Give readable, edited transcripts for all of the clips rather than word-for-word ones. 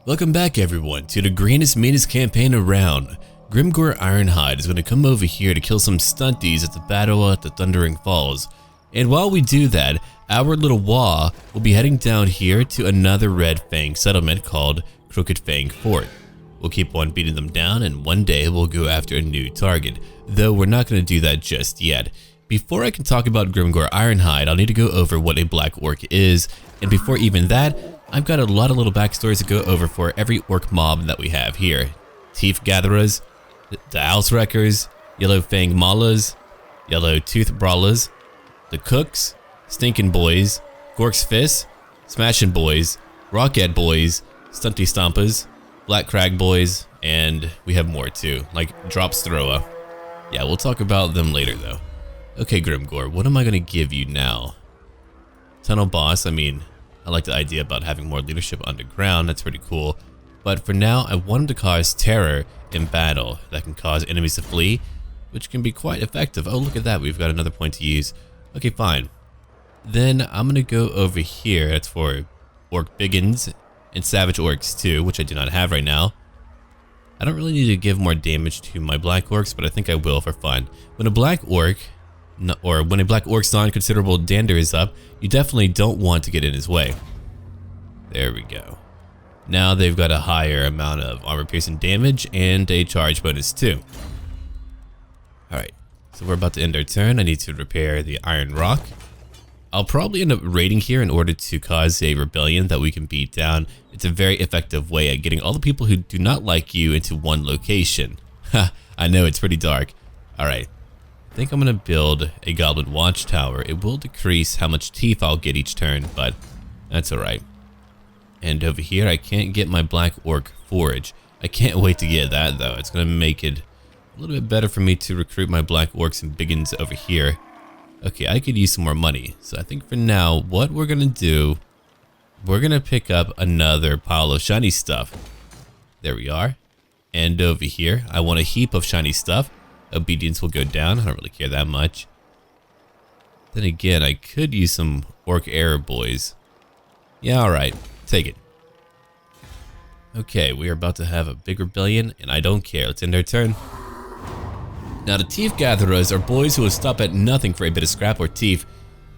Welcome back everyone to the greenest, meanest campaign around. Grimgor Ironhide is going to come over here to kill some stunties at the battle at the Thundering Falls. And while we do that, our little Wah will be heading down here to another Red Fang settlement called Crooked Fang Fort. We'll keep on beating them down and one day we'll go after a new target, though we're not going to do that just yet. Before I can talk about Grimgor Ironhide, I'll need to go over what a Black Orc is, and before even that, I've got a lot of little backstories to go over for every orc mob that we have here. Teeth Gatherers, the Owlswreckers, Yellow Fang Maulers, Yellow Tooth Brawlers, the Cooks, Stinkin' Boys, Gork's Fists, Smashin' Boys, Rocket Boys, Stunty Stompers, Black Crag Boys, and we have more too, like Drops Thrower. Yeah, we'll talk about them later though. Okay, Grimgor, what am I gonna give you now? Tunnel Boss, I like the idea about having more leadership underground, that's pretty cool. But for now, I want him to cause terror in battle that can cause enemies to flee, which can be quite effective. Oh, look at that, we've got another point to use. Okay, fine. Then I'm gonna go over here, that's for Orc Biggins and Savage Orcs too, which I do not have right now. I don't really need to give more damage to my Black Orcs, but I think I will for fun. When a Black Orc's non-considerable dander is up, you definitely don't want to get in his way. There we go. Now they've got a higher amount of armor piercing damage and a charge bonus too. Alright, so we're about to end our turn. I need to repair the Iron Rock. I'll probably end up raiding here in order to cause a rebellion that we can beat down. It's a very effective way at getting all the people who do not like you into one location. Ha, I know it's pretty dark. Alright. I think I'm going to build a Goblin Watchtower. It will decrease how much teeth I'll get each turn, but that's alright. And over here, I can't get my Black Orc Forge. I can't wait to get that, though. It's going to make it a little bit better for me to recruit my Black Orcs and Biggins over here. Okay, I could use some more money. So I think for now, what we're going to do, we're going to pick up another pile of shiny stuff. There we are. And over here, I want a heap of shiny stuff. Obedience will go down. I don't really care that much. Then again, I could use some Orc Arab boys. Yeah, alright. Take it. Okay, we are about to have a big rebellion, and I don't care. Let's end our turn. Now, the Teeth Gatherers are boys who will stop at nothing for a bit of scrap or teeth.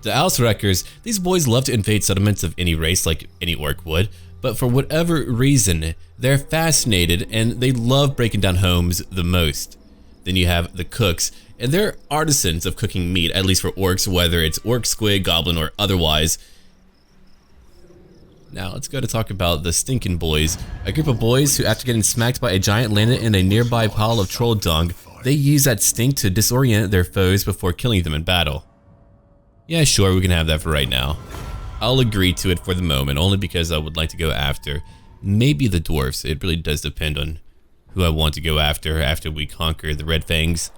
The Owlswreckers, these boys love to invade settlements of any race like any orc would, but for whatever reason, they're fascinated and they love breaking down homes the most. Then you have the Cooks, and they're artisans of cooking meat, at least for orcs, whether it's orc, squid, goblin, or otherwise. Now let's go to talk about the Stinkin' Boys, a group of boys who, after getting smacked by a giant, landed in a nearby pile of troll dung. They use that stink to disorient their foes before killing them in battle. Yeah, sure, we can have that for right now. I'll agree to it for the moment, only because I would like to go after maybe the Dwarfs. It really does depend on who I want to go after we conquer the Red Fangs.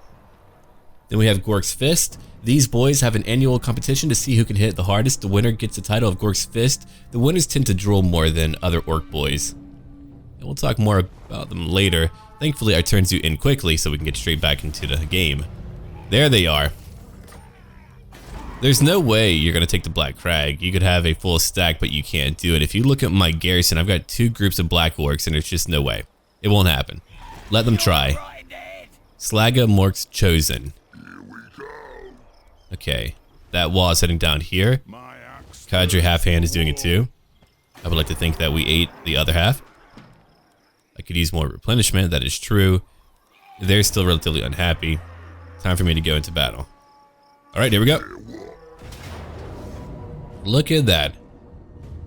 Then we have Gork's Fist. These boys have an annual competition to see who can hit the hardest. The winner gets the title of Gork's Fist. The winners tend to drool more than other orc boys. And we'll talk more about them later. Thankfully, our turns do end quickly so we can get straight back into the game. There they are. There's no way you're going to take the Black Crag. You could have a full stack, but you can't do it. If you look at my garrison, I've got 2 groups of Black Orcs, and there's just no way. It won't happen. Let them try. Slagga Mork's Chosen. Okay, that wall is heading down here. Cadre Half Hand is doing it too. I would like to think that we ate the other half. I could use more replenishment, that is true. They're still relatively unhappy. Time for me to go into battle. Alright, here we go. Look at that.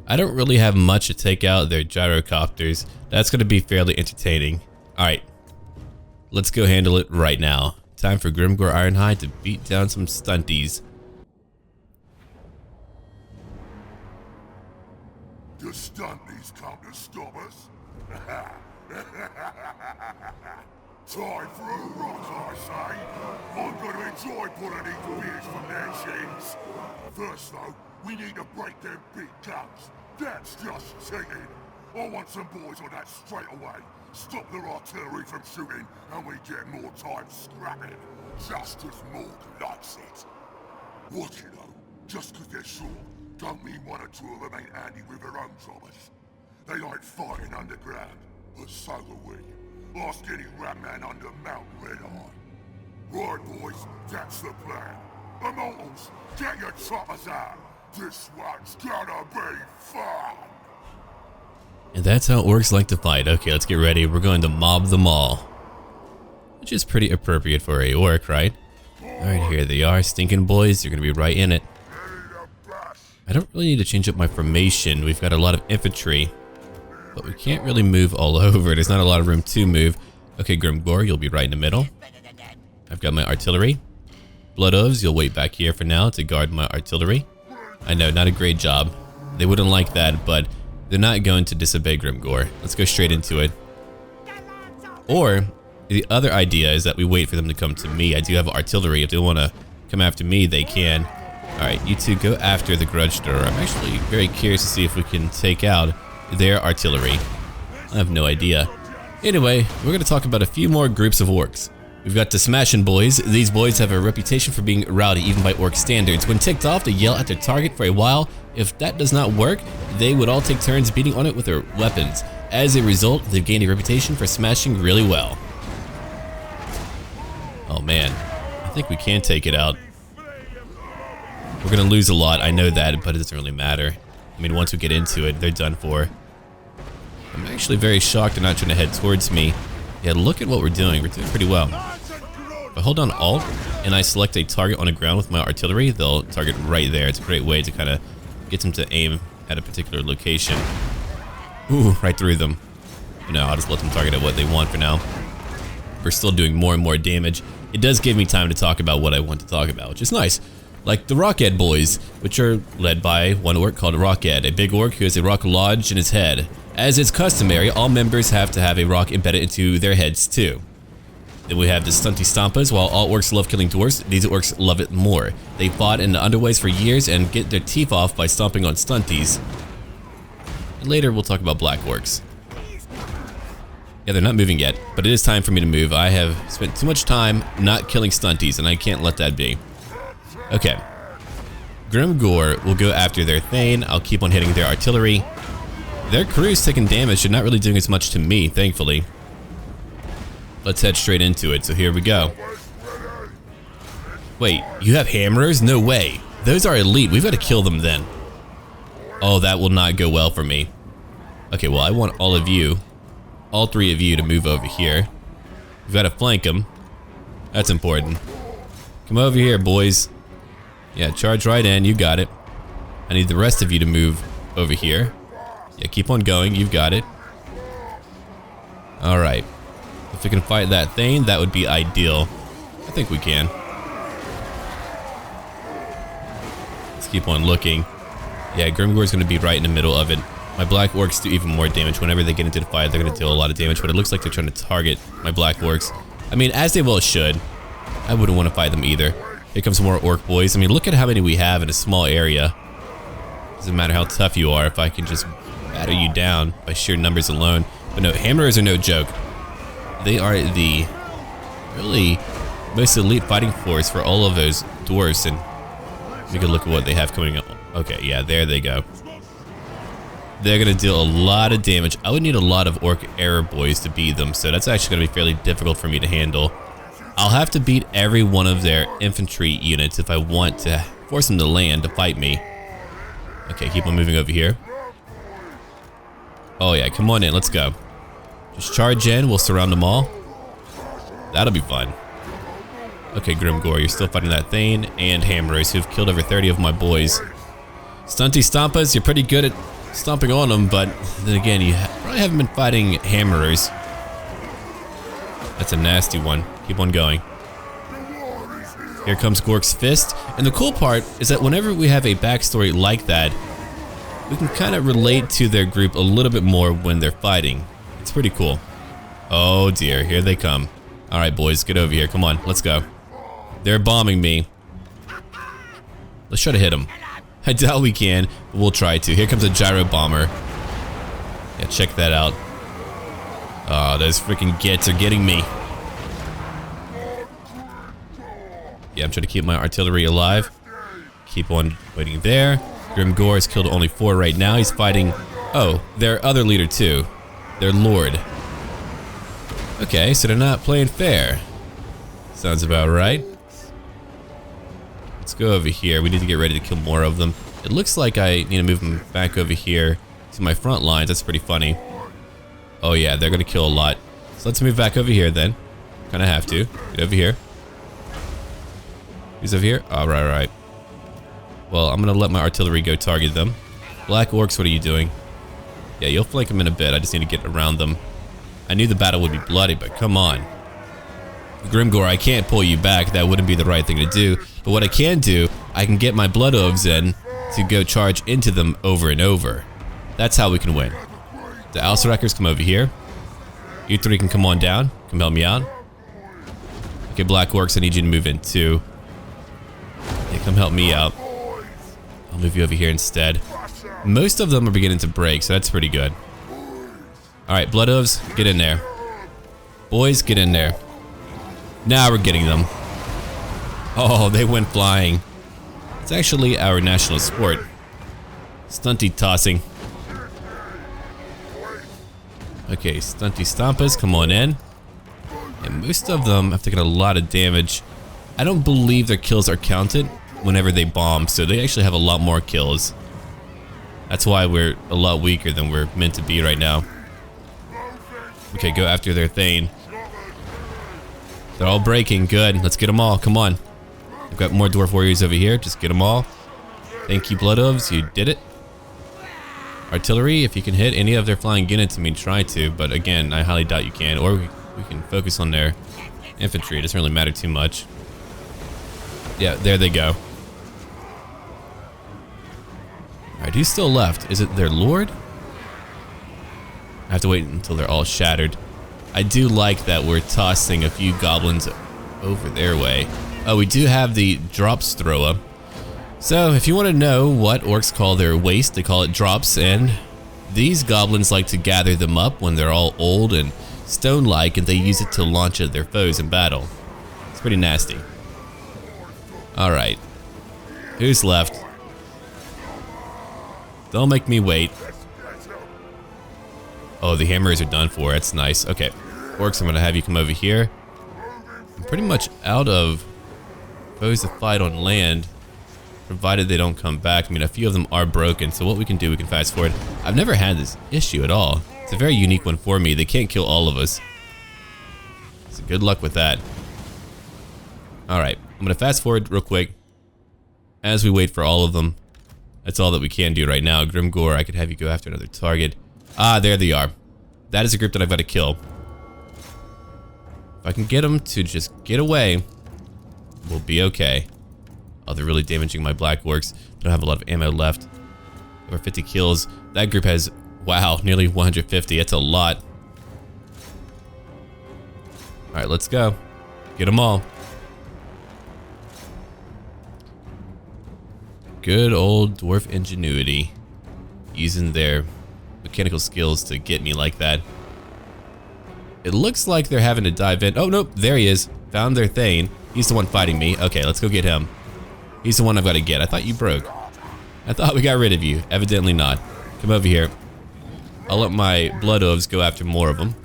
I don't really have much to take out their gyrocopters. That's going to be fairly entertaining. Alright, let's go handle it right now. Time for Grimgor Ironhide to beat down some stunties. The stunties come to stop us? Time for a rock, I say. I'm gonna enjoy pulling these beers from their chins. First though, we need to break their big guns. That's just cheating. I want some boys on that straight away. Stop their artillery from shooting, and we get more time scrapping. Just as Morg likes it. What you know, just 'cause they're short, don't mean 1 or 2 of them ain't handy with their own jobbers. They like fighting underground, but so do we. Ask any rat man under Mount Red Eye. Right, boys, that's the plan. Immortals, get your choppers out. This one's gonna be fun. And that's how orcs like to fight. Okay, let's get ready. We're going to mob them all. Which is pretty appropriate for a orc, right? Alright, here they are, stinking boys. You're gonna be right in it. I don't really need to change up my formation. We've got a lot of infantry, but we can't really move all over. There's not a lot of room to move. Okay, Grimgor, you'll be right in the middle. I've got my artillery. Blood Oaths, you'll wait back here for now to guard my artillery. I know, not a great job. They wouldn't like that, but they're not going to disobey Grimgor. Let's go straight into it. Or the other idea is that we wait for them to come to me. I do have artillery. If they want to come after me, they can. Alright, you two go after the grudge thrower. I'm actually very curious to see if we can take out their artillery. I have no idea. Anyway, we're going to talk about a few more groups of orcs. We've got the Smashin' Boys. These boys have a reputation for being rowdy even by orc standards. When ticked off, they yell at their target for a while. If that does not work, they would all take turns beating on it with their weapons. As a result, they've gained a reputation for smashing really well. Oh man, I think we can take it out. We're gonna lose a lot, I know that, but it doesn't really matter. I mean, once we get into it, they're done for. I'm actually very shocked they're not trying to head towards me. Yeah, look at what we're doing. We're doing pretty well. If I hold down Alt and I select a target on the ground with my artillery, they'll target right there. It's a great way to kind of get them to aim at a particular location. Ooh, right through them. No, I'll just let them target at what they want for now. We're still doing more and more damage. It does give me time to talk about what I want to talk about, which is nice. Like the Rockhead Boys, which are led by one orc called Rockhead, a big orc who has a rock lodged in his head. As is customary, all members have to have a rock embedded into their heads too. Then we have the Stunty Stompas. While all orcs love killing dwarfs, these orcs love it more. They fought in the underways for years and get their teeth off by stomping on stunties. And later we'll talk about black orcs. Yeah, they're not moving yet, but it is time for me to move. I have spent too much time not killing stunties, and I can't let that be. Okay. Grimgor will go after their Thane. I'll keep on hitting their artillery. Their crew's taking damage. They're not really doing as much to me, thankfully. Let's head straight into it. So here we go. Wait, you have hammerers? No way. Those are elite. We've got to kill them then. Oh, that will not go well for me. Okay, well, I want all of you, all three of you, to move over here. We've got to flank them. That's important. Come over here, boys. Yeah, charge right in. You got it. I need the rest of you to move over here. Yeah, keep on going. You've got it. Alright. If we can fight that Thane, that would be ideal. I think we can. Let's keep on looking. Yeah, Grimgor's going to be right in the middle of it. My black orcs do even more damage. Whenever they get into the fight, they're going to deal a lot of damage, but it looks like they're trying to target my black orcs. I mean, as they well should. I wouldn't want to fight them either. Here comes more orc boys. I mean, look at how many we have in a small area. Doesn't matter how tough you are if I can just batter you down by sheer numbers alone. But no, hammerers are no joke. They are the really most elite fighting force for all of those dwarfs, and we can look at what they have coming up. Okay, yeah, there they go. They're gonna deal a lot of damage. I would need a lot of orc error boys to beat them, so that's actually gonna be fairly difficult for me to handle. I'll have to beat every one of their infantry units if I want to force them to land to fight me. Okay, keep on moving over here. Oh yeah, come on in, let's go. Just charge in, we'll surround them all. That'll be fun. Okay, Grimgor, you're still fighting that Thane and hammerers who've killed over 30 of my boys. Stunty Stompas, you're pretty good at stomping on them, but then again, you probably haven't been fighting hammerers. That's a nasty one. Keep on going. Here comes Gork's Fist. And the cool part is that whenever we have a backstory like that, we can kind of relate to their group a little bit more when they're fighting. It's pretty cool. Oh dear, here they come. Alright boys, get over here. Come on, let's go. They're bombing me. Let's try to hit them. I doubt we can, but we'll try to. Here comes a gyro bomber. Yeah, check that out. Oh, those freaking gets are getting me. Yeah, I'm trying to keep my artillery alive. Keep on waiting there. Grimgor has killed only 4 right now. He's fighting Oh, their other leader too. Their lord. Okay, so they're not playing fair. Sounds about right. Let's go over here. We need to get ready to kill more of them. It looks like I need to move them back over here to my front lines. That's pretty funny. Oh yeah, they're gonna kill a lot. So let's move back over here then. Kinda have to. Get over here. Who's over here? Alright, right. Well, I'm gonna let my artillery go target them. Black Orcs, what are you doing? Yeah, you'll flank them in a bit. I just need to get around them. I knew the battle would be bloody, but come on. Grimgore, I can't pull you back. That wouldn't be the right thing to do. But what I can do, I can get my Blood Oaths in to go charge into them over and over. That's how we can win. The Alcerackers, come over here. You three can come on down. Come help me out. Okay, Black Orcs, I need you to move in too. Yeah, come help me out. I'll move you over here instead. Most of them are beginning to break, so that's pretty good. Alright, Blood Oaths, get in there. Boys, get in there. Now we're getting them. Oh, they went flying. It's actually our national sport. Stunty tossing. Okay, Stunty Stompas, come on in. And most of them have taken a lot of damage. I don't believe their kills are counted whenever they bomb, so they actually have a lot more kills. That's why we're a lot weaker than we're meant to be right now. Okay, go after their Thane. They're all breaking, good. Let's get them all, come on. I've got more Dwarf Warriors over here, just get them all. Thank you, Blood Oaths, you did it. Artillery, if you can hit any of their flying units, I mean, try to, but again, I highly doubt you can. Or we can focus on their infantry, it doesn't really matter too much. Yeah, there they go. Alright, who's still left? Is it their lord? I have to wait until they're all shattered. I do like that we're tossing a few goblins over their way. Oh, we do have the drops thrower. So, if you want to know what orcs call their waste, they call it drops, and these goblins like to gather them up when they're all old and stone-like, and they use it to launch at their foes in battle. It's pretty nasty. Alright. Who's left? Don't make me wait. Oh, the hammers are done for. That's nice. Okay. Orcs, I'm going to have you come over here. I'm pretty much out of foes to fight on land, provided they don't come back. I mean, a few of them are broken, so what we can do, we can fast forward. I've never had this issue at all. It's a very unique one for me. They can't kill all of us. So good luck with that. Alright, I'm going to fast forward real quick as we wait for all of them. That's all that we can do right now. Grimgore, I could have you go after another target. Ah, there they are. That is a group that I've got to kill. If I can get them to just get away, we'll be okay. Oh, they're really damaging my Black Orcs. Don't have a lot of ammo left. Over 50 kills. That group has, wow, nearly 150. That's a lot. Alright, let's go. Get them all. Good old dwarf ingenuity. Using their mechanical skills to get me like that. It looks like they're having to dive in. Oh, nope, there he is. Found their Thane. He's the one fighting me. Okay, let's go get him. He's the one I've got to get. I thought you broke. I thought we got rid of you. Evidently not. Come over here. I'll let my Blood Oaths go after more of them.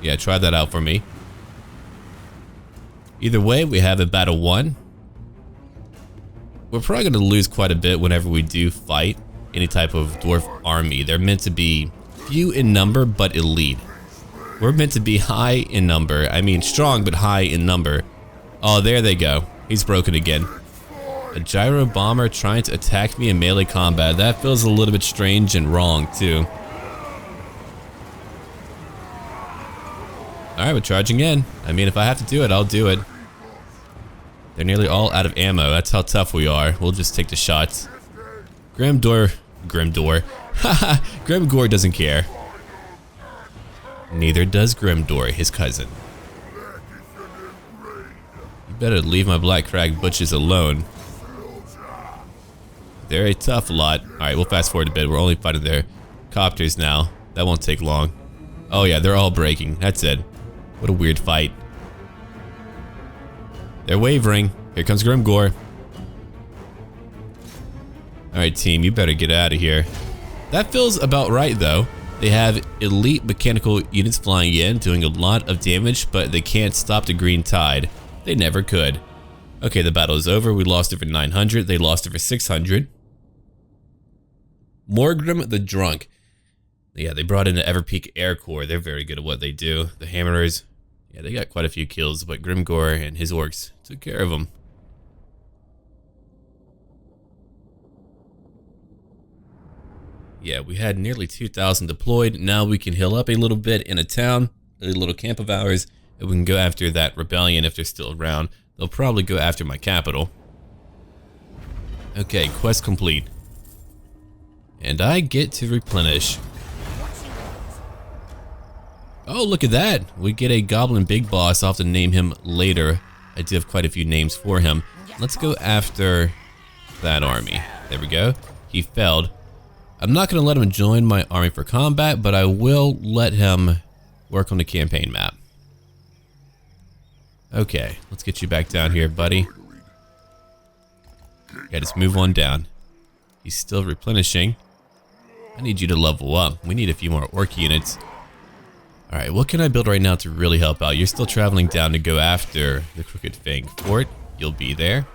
Yeah, try that out for me. Either way, we have a battle won. We're probably going to lose quite a bit whenever we do fight any type of dwarf army. They're meant to be few in number, but elite. We're meant to be high in number. I mean, strong, but high in number. Oh, there they go. He's broken again. A gyro bomber trying to attack me in melee combat. That feels a little bit strange and wrong, too. Alright, we're charging in. I mean, if I have to do it, I'll do it. They're nearly all out of ammo. That's how tough we are. We'll just take the shots. Grimgore. Haha, Grimgore doesn't care. Neither does Grimgore, his cousin. You better leave my black crag butches alone. They're a tough lot. Alright, we'll fast forward a bit. We're only fighting their copters now. That won't take long. Oh yeah, they're all breaking. That's it. What a weird fight. They're wavering. Here comes Grimgore. Alright team, you better get out of here. That feels about right though. They have elite mechanical units flying in, doing a lot of damage, but they can't stop the green tide. They never could. Okay, the battle is over. We lost over 900. They lost over 600. Morgrim the Drunk. Yeah, they brought in the Everpeak Air Corps. They're very good at what they do. The Hammerers, yeah, they got quite a few kills, but Grimgor and his orcs took care of them. Yeah, we had nearly 2,000 deployed. Now we can heal up a little bit in a town, a little camp of ours, and we can go after that rebellion if they're still around. They'll probably go after my capital. Okay, quest complete. And I get to replenish. Oh, look at that. We get a goblin big boss. I'll have to name him later. I do have quite a few names for him. Let's go after that army. There we go. He failed. I'm not going to let him join my army for combat, but I will let him work on the campaign map. Okay, let's get you back down here, buddy. Yeah, just move on down. He's still replenishing. I need you to level up. We need a few more orc units. Alright, what can I build right now to really help out? You're still traveling down to go after the Crooked Fang Fort. You'll be there.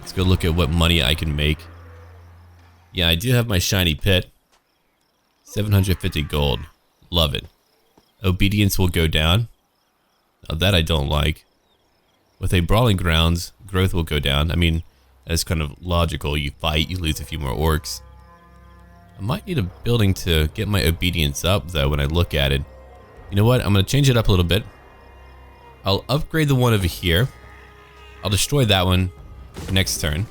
Let's go look at what money I can make. Yeah, I do have my shiny pit. 750 gold. Love it. Obedience will go down. Now that I don't like. With a Brawling Grounds, growth will go down. I mean, that's kind of logical. You fight, you lose a few more orcs. I might need a building to get my obedience up though when I look at it. You know what? I'm going to change it up a little bit. I'll upgrade the one over here. I'll destroy that one for next turn.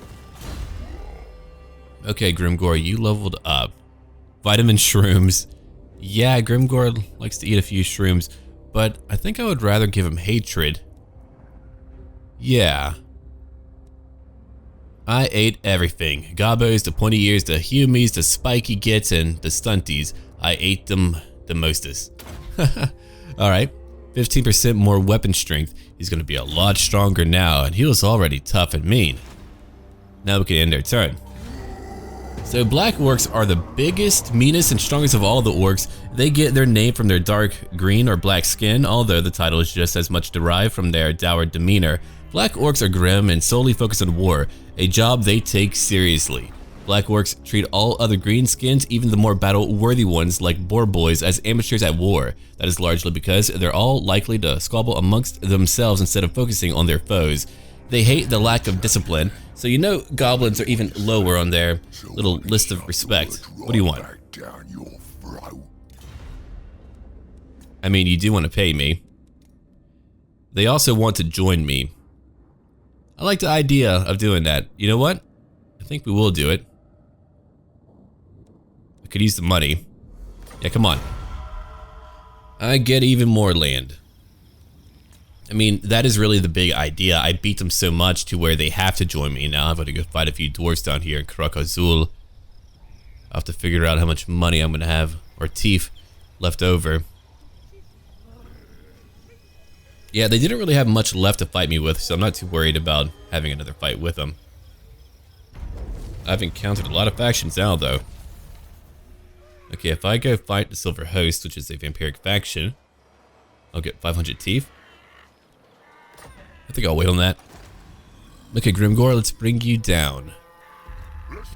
Okay, Grimgor, you leveled up. Vitamin shrooms. Yeah, Grimgor likes to eat a few shrooms, but I think I would rather give him hatred. Yeah. I ate everything. Gobos, the pointy ears, the humies, the spiky gits, and the stunties. I ate them the mostest. Alright, 15% more weapon strength. He's going to be a lot stronger now, and he was already tough and mean. Now we can end our turn. So black orcs are the biggest, meanest, and strongest of all the orcs. They get their name from their dark green or black skin, although the title is just as much derived from their dour demeanor. Black orcs are grim and solely focused on war, a job they take seriously. Black orcs treat all other greenskins, even the more battle-worthy ones like boar boys, as amateurs at war. That is largely because they're all likely to squabble amongst themselves instead of focusing on their foes. They hate the lack of discipline, so you know goblins are even lower on their little list of respect. What do you want? I mean, you do want to pay me. They also want to join me. I like the idea of doing that. You know what? I think we will do it. I could use the money. Yeah, come on. I get even more land. I mean, that is really the big idea. I beat them so much to where they have to join me. Now I've got to go fight a few dwarfs down here in Carag-Zhul. I'll have to figure out how much money I'm going to have, or teeth, left over. Yeah, they didn't really have much left to fight me with, so I'm not too worried about having another fight with them. I've encountered a lot of factions now, though. Okay, if I go fight the Silver Host, which is a vampiric faction, I'll get 500 teeth. I think I'll wait on that. Okay, Grimgor, let's bring you down.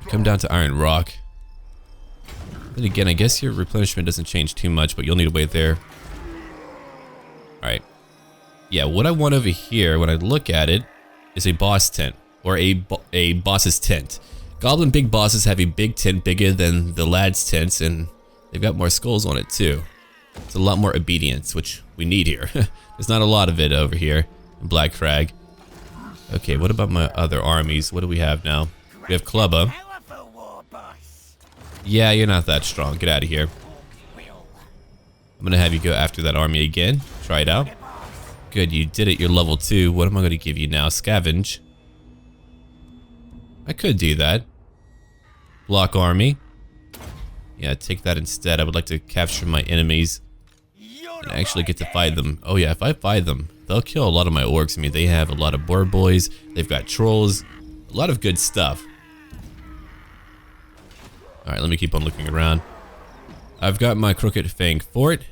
Come down to Iron Rock. Then again, I guess your replenishment doesn't change too much, but you'll need to wait there. Alright. Yeah, what I want over here, when I look at it, is a boss tent, or a boss's tent. Goblin big bosses have a big tent bigger than the lads' tents, and they've got more skulls on it too. It's a lot more obedience, which we need here. There's not a lot of it over here in Black Crag. Okay, what about my other armies? What do we have now? We have Clubba. Yeah, you're not that strong. Get out of here. I'm gonna have you go after that army again. Try it out. Good, you did it. You're level 2. What am I gonna give you now? Scavenge. I could do that. Block army. Yeah, take that instead. I would like to capture my enemies and actually get to fight them. Oh yeah, if I fight them, they'll kill a lot of my orcs. I mean, they have a lot of boar boys. They've got trolls. A lot of good stuff. Alright, let me keep on looking around. I've got my Crooked Fang Fort.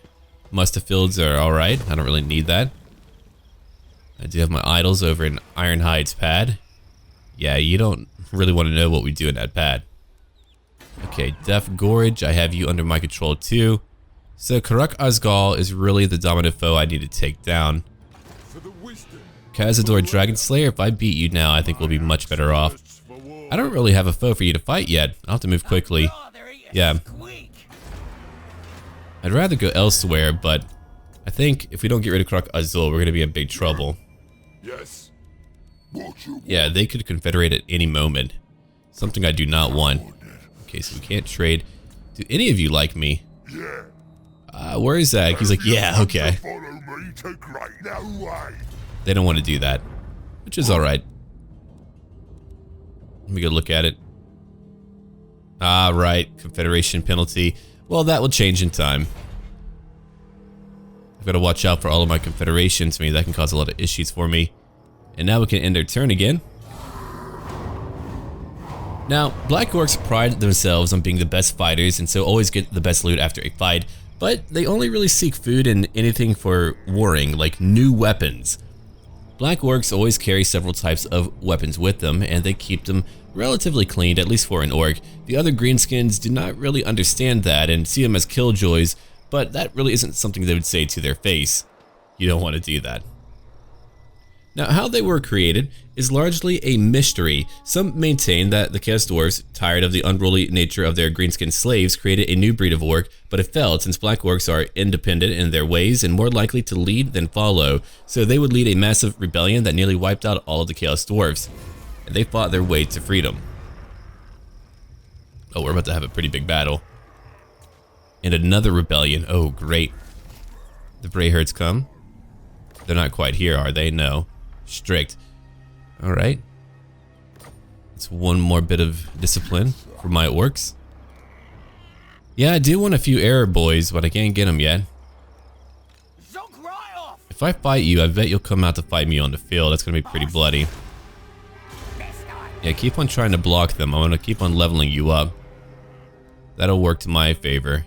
Musta Fields are alright. I don't really need that. I do have my idols over in Ironhide's pad. Yeah, you don't really want to know what we do in that pad. Okay, Death Gorge, I have you under my control too. So Carag-Zhul is really the dominant foe I need to take down. Khazad-dûr Dragon Slayer, if I beat you now, I think we'll be much better off. I don't really have a foe for you to fight yet. I'll have to move quickly. Yeah. I'd rather go elsewhere, but I think if we don't get rid of Carag-Zhul, we're going to be in big trouble. Yes. Yeah, they could confederate at any moment. Something I do not want. Okay, so we can't trade. Do any of you like me? Yeah. Where is Zach? He's like, yeah, okay. Follow me to great no way. They don't want to do that, which is alright. Let me go look at it. Ah, right. Confederation penalty. Well, that will change in time. I've got to watch out for all of my confederations. I mean, that can cause a lot of issues for me. And now we can end their turn again. Now, Black Orcs pride themselves on being the best fighters and so always get the best loot after a fight, but they only really seek food and anything for warring, like new weapons. Black Orcs always carry several types of weapons with them, and they keep them relatively clean, at least for an orc. The other greenskins do not really understand that and see them as killjoys, but that really isn't something they would say to their face. You don't want to do that. Now, how they were created is largely a mystery. Some maintain that the Chaos Dwarfs, tired of the unruly nature of their greenskin slaves, created a new breed of orc, but it failed since Black Orcs are independent in their ways and more likely to lead than follow, so they would lead a massive rebellion that nearly wiped out all of the Chaos Dwarfs, and they fought their way to freedom. Oh, we're about to have a pretty big battle. And another rebellion. Oh, great. The Brayherds come. They're not quite here, are they? No. Strict. Alright. It's one more bit of discipline for my orcs. Yeah, I do want a few error boys, but I can't get them yet. If I fight you, I bet you'll come out to fight me on the field. That's going to be pretty bloody. Yeah, keep on trying to block them. I'm going to keep on leveling you up. That'll work to my favor.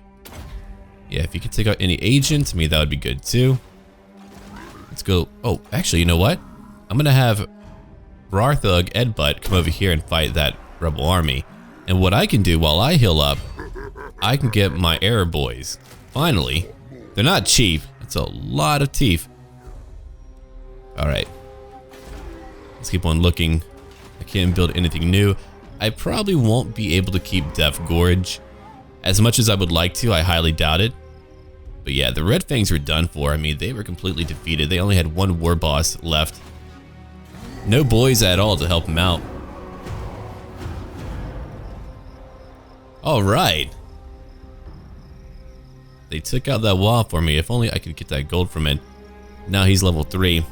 Yeah, if you could take out any agent, to me that would be good too. Let's go. Oh, actually, you know what? I'm going to have Rarthug Edbutt come over here and fight that rebel army. And what I can do while I heal up, I can get my error boys. Finally. They're not cheap. That's a lot of teeth. Alright. Let's keep on looking. I can't build anything new. I probably won't be able to keep Death Gorge. As much as I would like to, I highly doubt it. But yeah, the Red Fangs were done for. I mean, they were completely defeated. They only had one war boss left. No boys at all to help them out. Alright. They took out that wall for me. If only I could get that gold from it. Now he's level 3.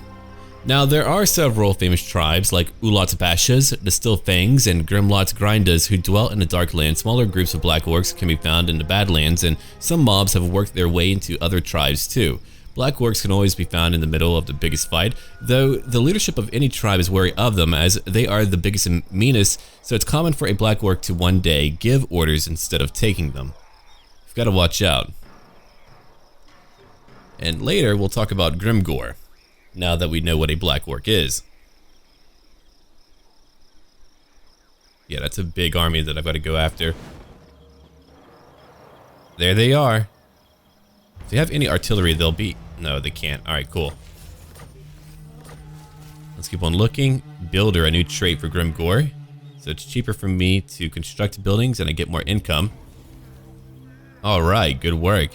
Now there are several famous tribes like Ulot's Bashas, the Still Fangs, and Grimlot's Grindas who dwell in the Darklands. Smaller groups of Black Orcs can be found in the Badlands, and some mobs have worked their way into other tribes too. Black Orcs can always be found in the middle of the biggest fight, though the leadership of any tribe is wary of them as they are the biggest and meanest, so it's common for a Black Orc to one day give orders instead of taking them. You've got to watch out. And later we'll talk about Grimgor, now that we know what a Black Orc is. Yeah, that's a big army that I've got to go after. There they are. If they have any artillery, they'll be... No, they can't. Alright, cool. Let's keep on looking. Builder, a new trait for Grimgor. So it's cheaper for me to construct buildings and I get more income. Alright, good work.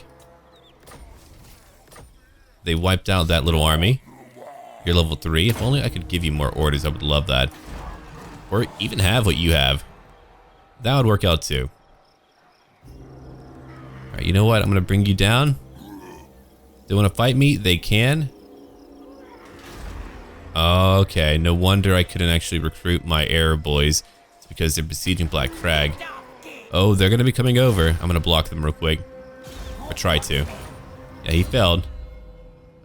They wiped out that little army. You're level 3. If only I could give you more orders, I would love that. Or even have what you have. That would work out too. Alright, you know what? I'm going to bring you down. They want to fight me? They can. Okay, no wonder I couldn't actually recruit my error boys. It's because they're besieging Black Crag. Oh, they're going to be coming over. I'm going to block them real quick. Or try to. Yeah, he failed.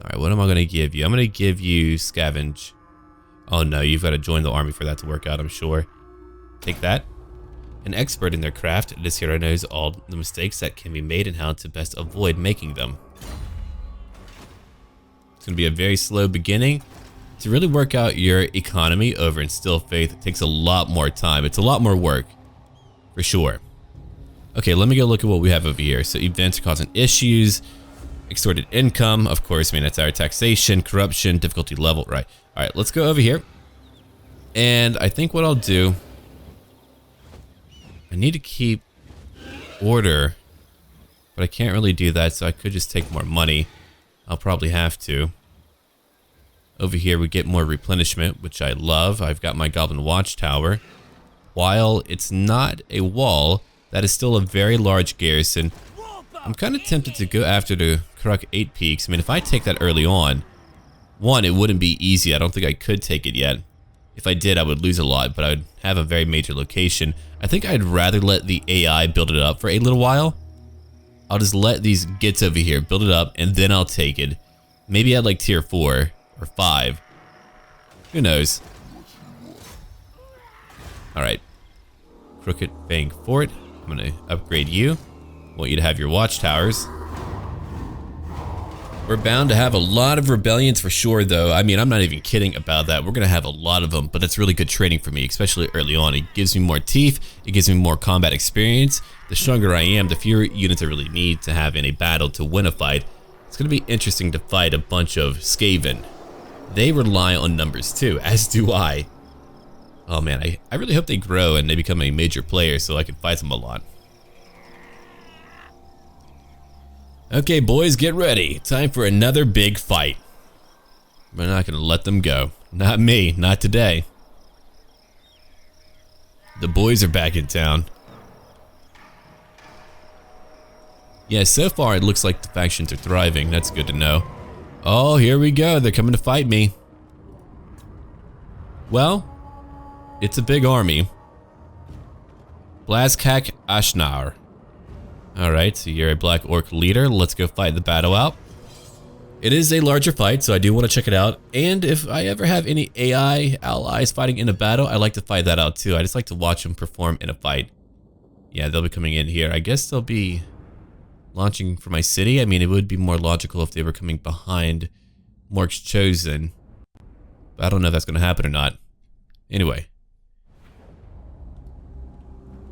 Alright, what am I going to give you? I'm going to give you Scavenge. Oh no, you've got to join the army for that to work out, I'm sure. Take that. An expert in their craft, this hero knows all the mistakes that can be made and how to best avoid making them. It's going to be a very slow beginning. To really work out your economy over in Still Faith, it takes a lot more time. It's a lot more work, for sure. Okay, let me go look at what we have over here. So events are causing issues, extorted income, of course, I mean, that's our taxation, corruption, difficulty level, right. All right, let's go over here. And I think what I'll do, I need to keep order, but I can't really do that, so I could just take more money. I'll probably have to. Over here we get more replenishment, which I love. I've got my Goblin Watchtower. While it's not a wall, that is still a very large garrison. I'm kind of tempted to go after the Carag-8 Peaks. I mean, if I take that early on, one, it wouldn't be easy. I don't think I could take it yet. If I did, I would lose a lot, but I would have a very major location. I think I'd rather let the AI build it up for a little while. I'll just let these gits over here build it up, and then I'll take it. Maybe at like tier 4 or 5. Who knows? Alright. Crooked Fang Fort. I'm going to upgrade you. Want you to have your watchtowers. We're bound to have a lot of rebellions for sure, though. I mean, I'm not even kidding about that. We're going to have a lot of them, but that's really good training for me, especially early on. It gives me more teeth. It gives me more combat experience. The stronger I am, the fewer units I really need to have in a battle to win a fight. It's going to be interesting to fight a bunch of Skaven. They rely on numbers too, as do I. Oh man, I really hope they grow and they become a major player so I can fight them a lot. Okay, boys, get ready. Time for another big fight. We're not gonna let them go. Not me, not today. The boys are back in town. Yeah, so far it looks like the factions are thriving. That's good to know. Oh, here we go. They're coming to fight me. Well, it's a big army. Blazkak Ashnar. Alright, so you're a Black Orc leader. Let's go fight the battle out. It is a larger fight, so I do want to check it out. And if I ever have any AI allies fighting in a battle, I like to fight that out too. I just like to watch them perform in a fight. Yeah, they'll be coming in here. I guess they'll be launching for my city. I mean, it would be more logical if they were coming behind Mork's Chosen. But I don't know if that's going to happen or not. Anyway.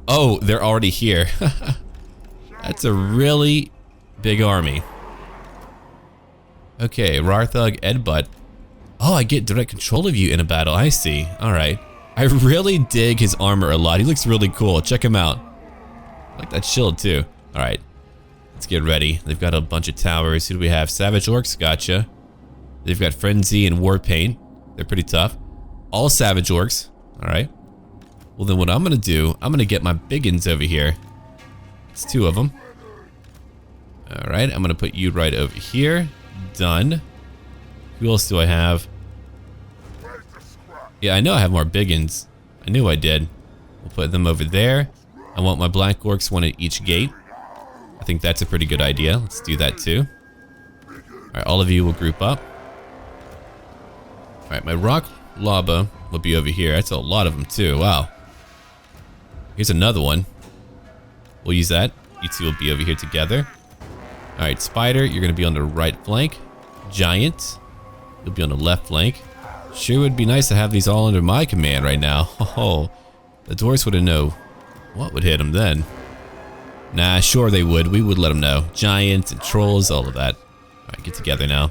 Oh, they're already here. That's a really big army. Okay, Rarthug Edbutt. Oh, I get direct control of you in a battle. I see. Alright. I really dig his armor a lot. He looks really cool. Check him out. I like that shield too. Alright. Let's get ready. They've got a bunch of towers. Who do we have? Savage Orcs. Gotcha. They've got Frenzy and Warpaint. They're pretty tough. All Savage Orcs. Alright. Well then what I'm going to do, I'm going to get my biggins over here. It's 2 of them. Alright, I'm going to put you right over here. Done. Who else do I have? Yeah, I know I have more biggins. I knew I did. We'll put them over there. I want my Black Orcs, one at each gate. I think that's a pretty good idea. Let's do that too. Alright, all of you will group up. Alright, my Rock Lava will be over here. That's a lot of them too. Wow. Here's another one. We'll use that. You two will be over here together. Alright, Spider, you're going to be on the right flank. Giant, you'll be on the left flank. Sure would be nice to have these all under my command right now. Oh, the Dwarfs wouldn't know what would hit them then. Nah, sure they would. We would let them know. Giants and trolls, all of that. Alright, get together now.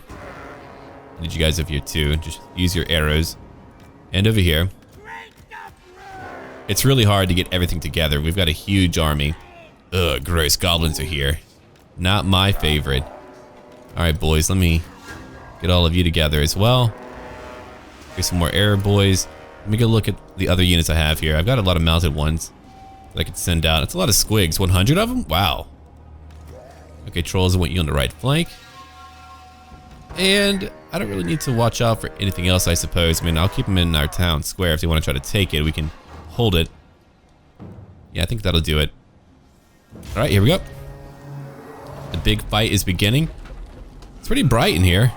I need you guys over here too. Just use your arrows. And over here. It's really hard to get everything together. We've got a huge army. Ugh, gross. Goblins are here. Not my favorite. Alright, boys. Let me get all of you together as well. Here's some more arrow boys. Let me go look at the other units I have here. I've got a lot of mounted ones that I could send out. It's a lot of squigs. 100 of them? Wow. Okay, trolls, I want you on the right flank. And I don't really need to watch out for anything else, I suppose. I mean, I'll keep them in our town square. If they want to try to take it, we can hold it. Yeah, I think that'll do it. Alright, here we go. The big fight is beginning. It's pretty bright in here.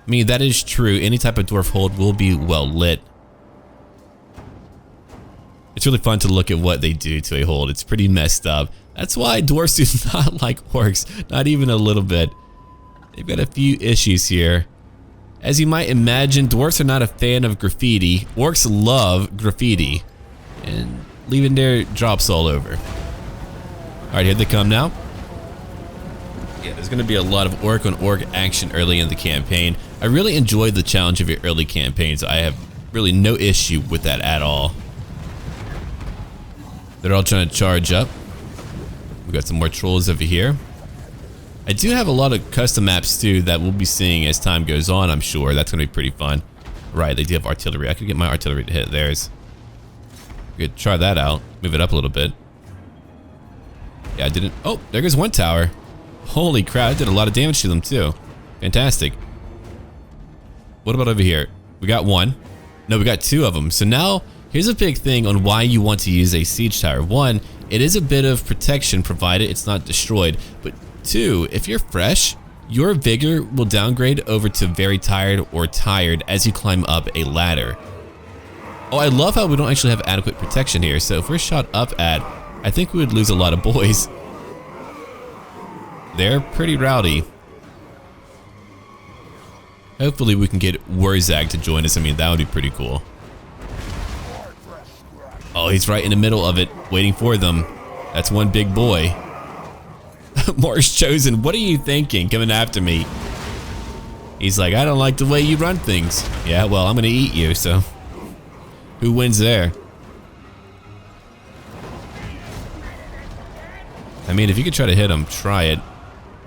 I mean, that is true. Any type of dwarf hold will be well lit. It's really fun to look at what they do to a hold. It's pretty messed up. That's why dwarves do not like orcs, not even a little bit. They've got a few issues here. As you might imagine, dwarves are not a fan of graffiti. Orcs love graffiti and leaving their drops all over. Alright, here they come now. Yeah, there's going to be a lot of orc on orc action early in the campaign. I really enjoy the challenge of your early campaigns. I have really no issue with that at all. They're all trying to charge up. We got some more trolls over here. I do have a lot of custom maps too that we'll be seeing as time goes on, I'm sure. That's going to be pretty fun. Right, they do have artillery. I could get my artillery to hit theirs. We could try that out. Move it up a little bit. Yeah, I didn't. Oh, there goes one tower. Holy crap, I did a lot of damage to them too. Fantastic. What about over here? We got one. No, we got two of them. So now, here's a big thing on why you want to use a siege tower. One, it is a bit of protection provided it's not destroyed. But two, if you're fresh, your vigor will downgrade over to very tired or tired as you climb up a ladder. Oh, I love how we don't actually have adequate protection here. So if we're shot up at, I think we would lose a lot of boys. They're pretty rowdy. Hopefully we can get Wurzag to join us. I mean, that would be pretty cool. Oh, he's right in the middle of it, waiting for them. That's one big boy. Morris Chosen, what are you thinking coming after me? He's like, I don't like the way you run things. Yeah, well, I'm gonna eat you, so. Who wins there? I mean, if you could try to hit him, try it.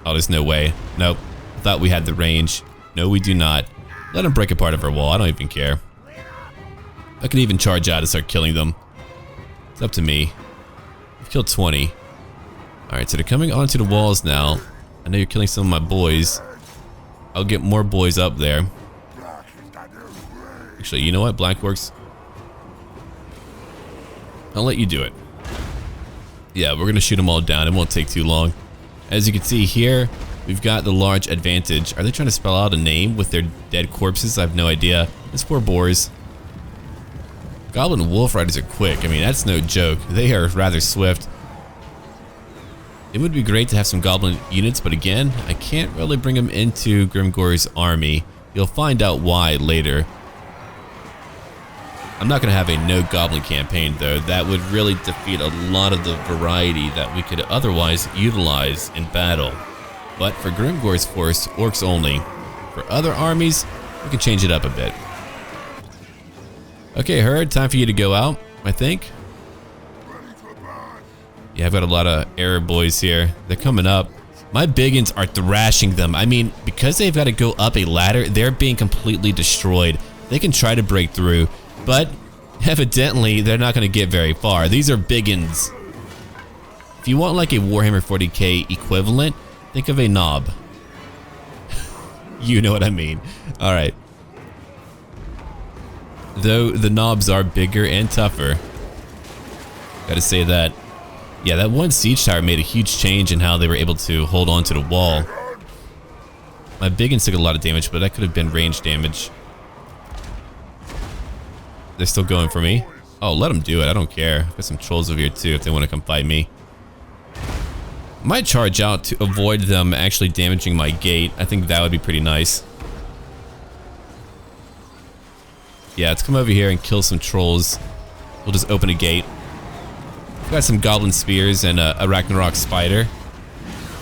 Oh, there's no way. Nope. Thought we had the range. No, we do not. Let him break a part of our wall. I don't even care. I can even charge out and start killing them. It's up to me. I've killed 20. Alright, so they're coming onto the walls now. I know you're killing some of my boys. I'll get more boys up there. Actually, you know what? Black Orcs. I'll let you do it. Yeah, we're gonna shoot them all down. It won't take too long. As you can see here, we've got the large advantage. Are they trying to spell out a name with their dead corpses? I have no idea. It's poor boars. Goblin Wolf Riders are quick. I mean, that's no joke. They are rather swift. It would be great to have some Goblin units, but again, I can't really bring them into Grimgore's army. You'll find out why later. I'm not going to have a no Goblin campaign, though. That would really defeat a lot of the variety that we could otherwise utilize in battle. But for Grimgore's force, Orcs only. For other armies, we can change it up a bit. Okay, Herd, time for you to go out, I think. Yeah, I've got a lot of Arab boys here. They're coming up. My biggins are thrashing them. I mean, because they've got to go up a ladder, they're being completely destroyed. They can try to break through, but evidently they're not going to get very far. These are biggins. If you want like a Warhammer 40k equivalent, think of a knob. You know what I mean. Alright. Though the knobs are bigger and tougher. Gotta say that. Yeah, that one siege tower made a huge change in how they were able to hold on to the wall. My biggins took a lot of damage, but that could have been range damage. They're still going for me. Oh, let them do it. I don't care. I've got some trolls over here too if they want to come fight me. Might charge out to avoid them actually damaging my gate. I think that would be pretty nice. Yeah, let's come over here and kill some trolls. We'll just open a gate. We've got some goblin spears and a Ragnarok spider.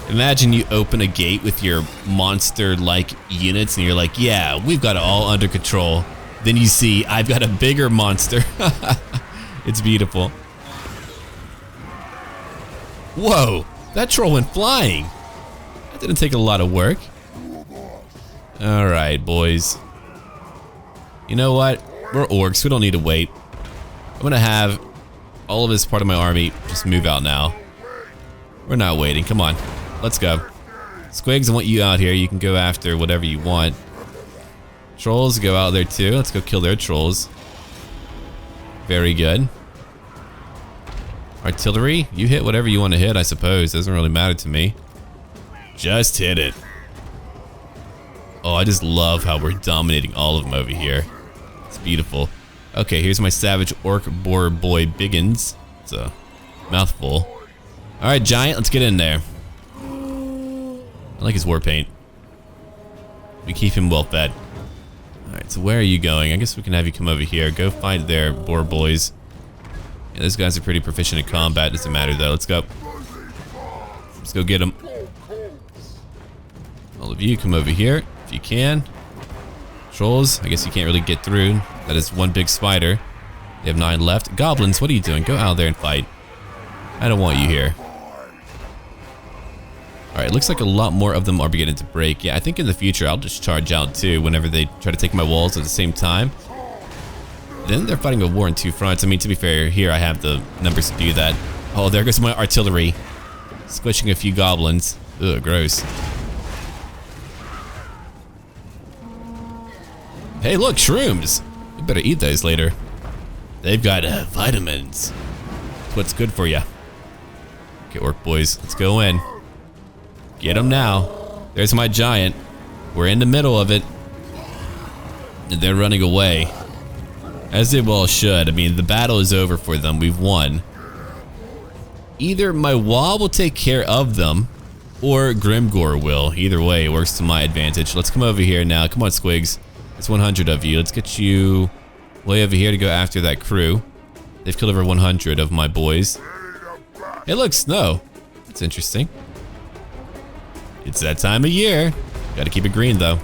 Imagine you open a gate with your monster-like units and you're like, yeah, we've got it all under control. Then you see, I've got a bigger monster. It's beautiful. Whoa, that troll went flying. That didn't take a lot of work. All right, boys. You know what? We're orcs. We don't need to wait. I'm going to have all of this part of my army just move out now. We're not waiting. Come on. Let's go. Squigs, I want you out here. You can go after whatever you want. Trolls, go out there too. Let's go kill their trolls. Very good. Artillery, you hit whatever you want to hit, I suppose. Doesn't really matter to me. Just hit it. Oh, I just love how we're dominating all of them over here. It's beautiful. Okay, here's my savage orc boar boy Biggins. It's a mouthful. Alright, giant, let's get in there. I like his war paint. We keep him well fed. Alright, so where are you going? I guess we can have you come over here. Go fight their boar boys. Yeah, those guys are pretty proficient in combat. Doesn't matter though. Let's go. Let's go get them. All of you come over here if you can. Trolls, I guess you can't really get through. That is one big spider. They have 9 left. Goblins, what are you doing? Go out there and fight. I don't want you here. Alright, looks like a lot more of them are beginning to break. Yeah, I think in the future I'll just charge out too whenever they try to take my walls at the same time. Then they're fighting a war on 2 fronts. I mean, to be fair, here I have the numbers to do that. Oh, there goes my artillery. Squishing a few goblins. Ugh, gross. Hey, look, shrooms. You better eat those later. They've got vitamins. That's what's good for you. Okay, orc boys, let's go in. Get them now. There's my giant. We're in the middle of it. And they're running away. As they well should. I mean, the battle is over for them. We've won. Either my wall will take care of them, or Grimgor will. Either way, it works to my advantage. Let's come over here now. Come on, Squigs. There's 100 of you. Let's get you way over here to go after that crew. They've killed over 100 of my boys. Hey, look, snow. That's interesting. It's that time of year. Gotta keep it green, though.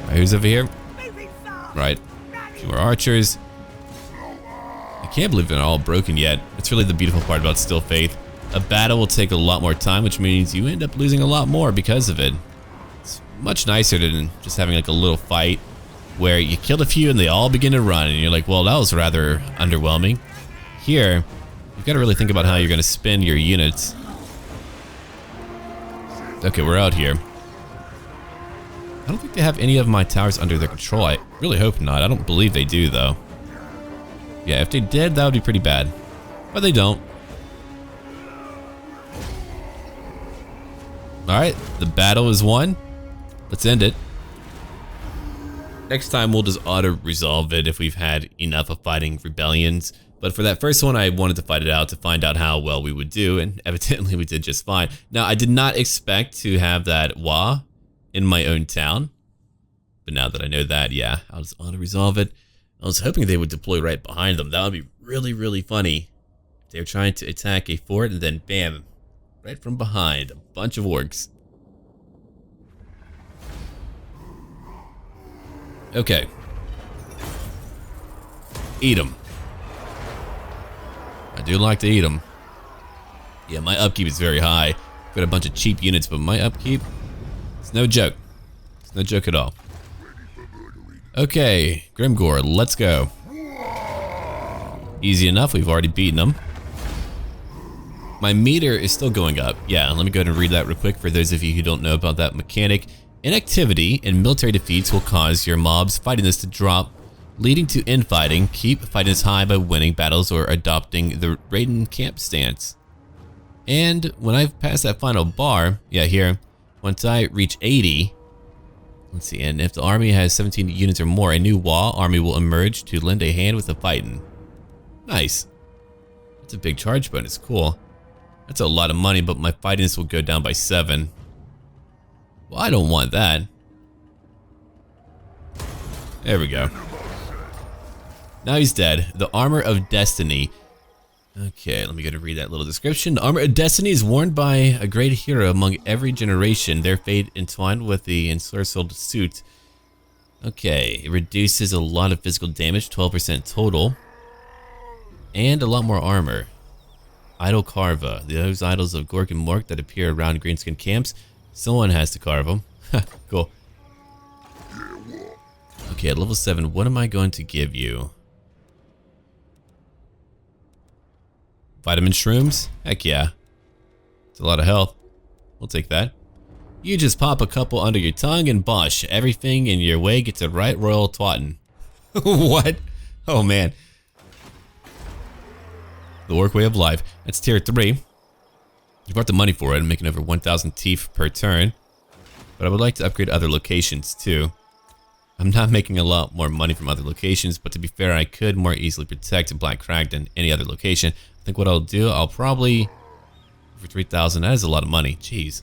Alright, who's over here? Right. A few more archers. I can't believe they're all broken yet. That's really the beautiful part about Still Faith. A battle will take a lot more time, which means you end up losing a lot more because of it. It's much nicer than just having like a little fight where you killed a few and they all begin to run and you're like, well, that was rather underwhelming. Here, you've got to really think about how you're going to spin your units. Okay, we're out here. I don't think they have any of my towers under their control. I really hope not. I don't believe they do, though. Yeah, if they did, that would be pretty bad. But they don't. Alright, the battle is won. Let's end it. Next time, we'll just auto-resolve it if we've had enough of fighting rebellions. But for that first one, I wanted to fight it out to find out how well we would do, and evidently we did just fine. Now, I did not expect to have that Wa in my own town. But now that I know that, yeah, I'll just auto-resolve it. I was hoping they would deploy right behind them. That would be really, really funny. They're trying to attack a fort, and then bam, right from behind, a bunch of orcs. Okay. Eat them. I do like to eat them. Yeah, my upkeep is very high. I've got a bunch of cheap units, but my upkeep, it's no joke. It's no joke at all. Okay, Grimgor, let's go. Easy enough, we've already beaten them. My meter is still going up. Yeah, let me go ahead and read that real quick for those of you who don't know about that mechanic. Inactivity in military defeats will cause your mob's fightiness to drop, leading to infighting. Keep fightiness high by winning battles or adopting the Raiden camp stance. And when I've passed that final bar, yeah, here, once I reach 80, let's see, and if the army has 17 units or more, a new Wa army will emerge to lend a hand with the fighting. Nice. That's a big charge bonus, cool. That's a lot of money, but my fightiness will go down by 7. Well, I don't want that. There we go. Now he's dead. The Armor of Destiny. Okay, let me go to read that little description. The Armor of Destiny is worn by a great hero among every generation. Their fate entwined with the ensorcelled suit. Okay, it reduces a lot of physical damage, 12% total. And a lot more armor. Idol Carva. Those idols of Gork and Mork that appear around greenskin camps. Someone has to carve them. Cool. Okay, at level 7, what am I going to give you? Vitamin shrooms? Heck yeah. It's a lot of health. We'll take that. You just pop a couple under your tongue and bosh. Everything in your way gets a right royal twattin'. What? Oh man. The orc way of life. That's tier 3. You brought the money for it. I'm making over 1,000 teeth per turn. But I would like to upgrade other locations too. I'm not making a lot more money from other locations, but to be fair, I could more easily protect Black Crag than any other location. I think what I'll do, I'll probably, for 3,000, that is a lot of money, jeez.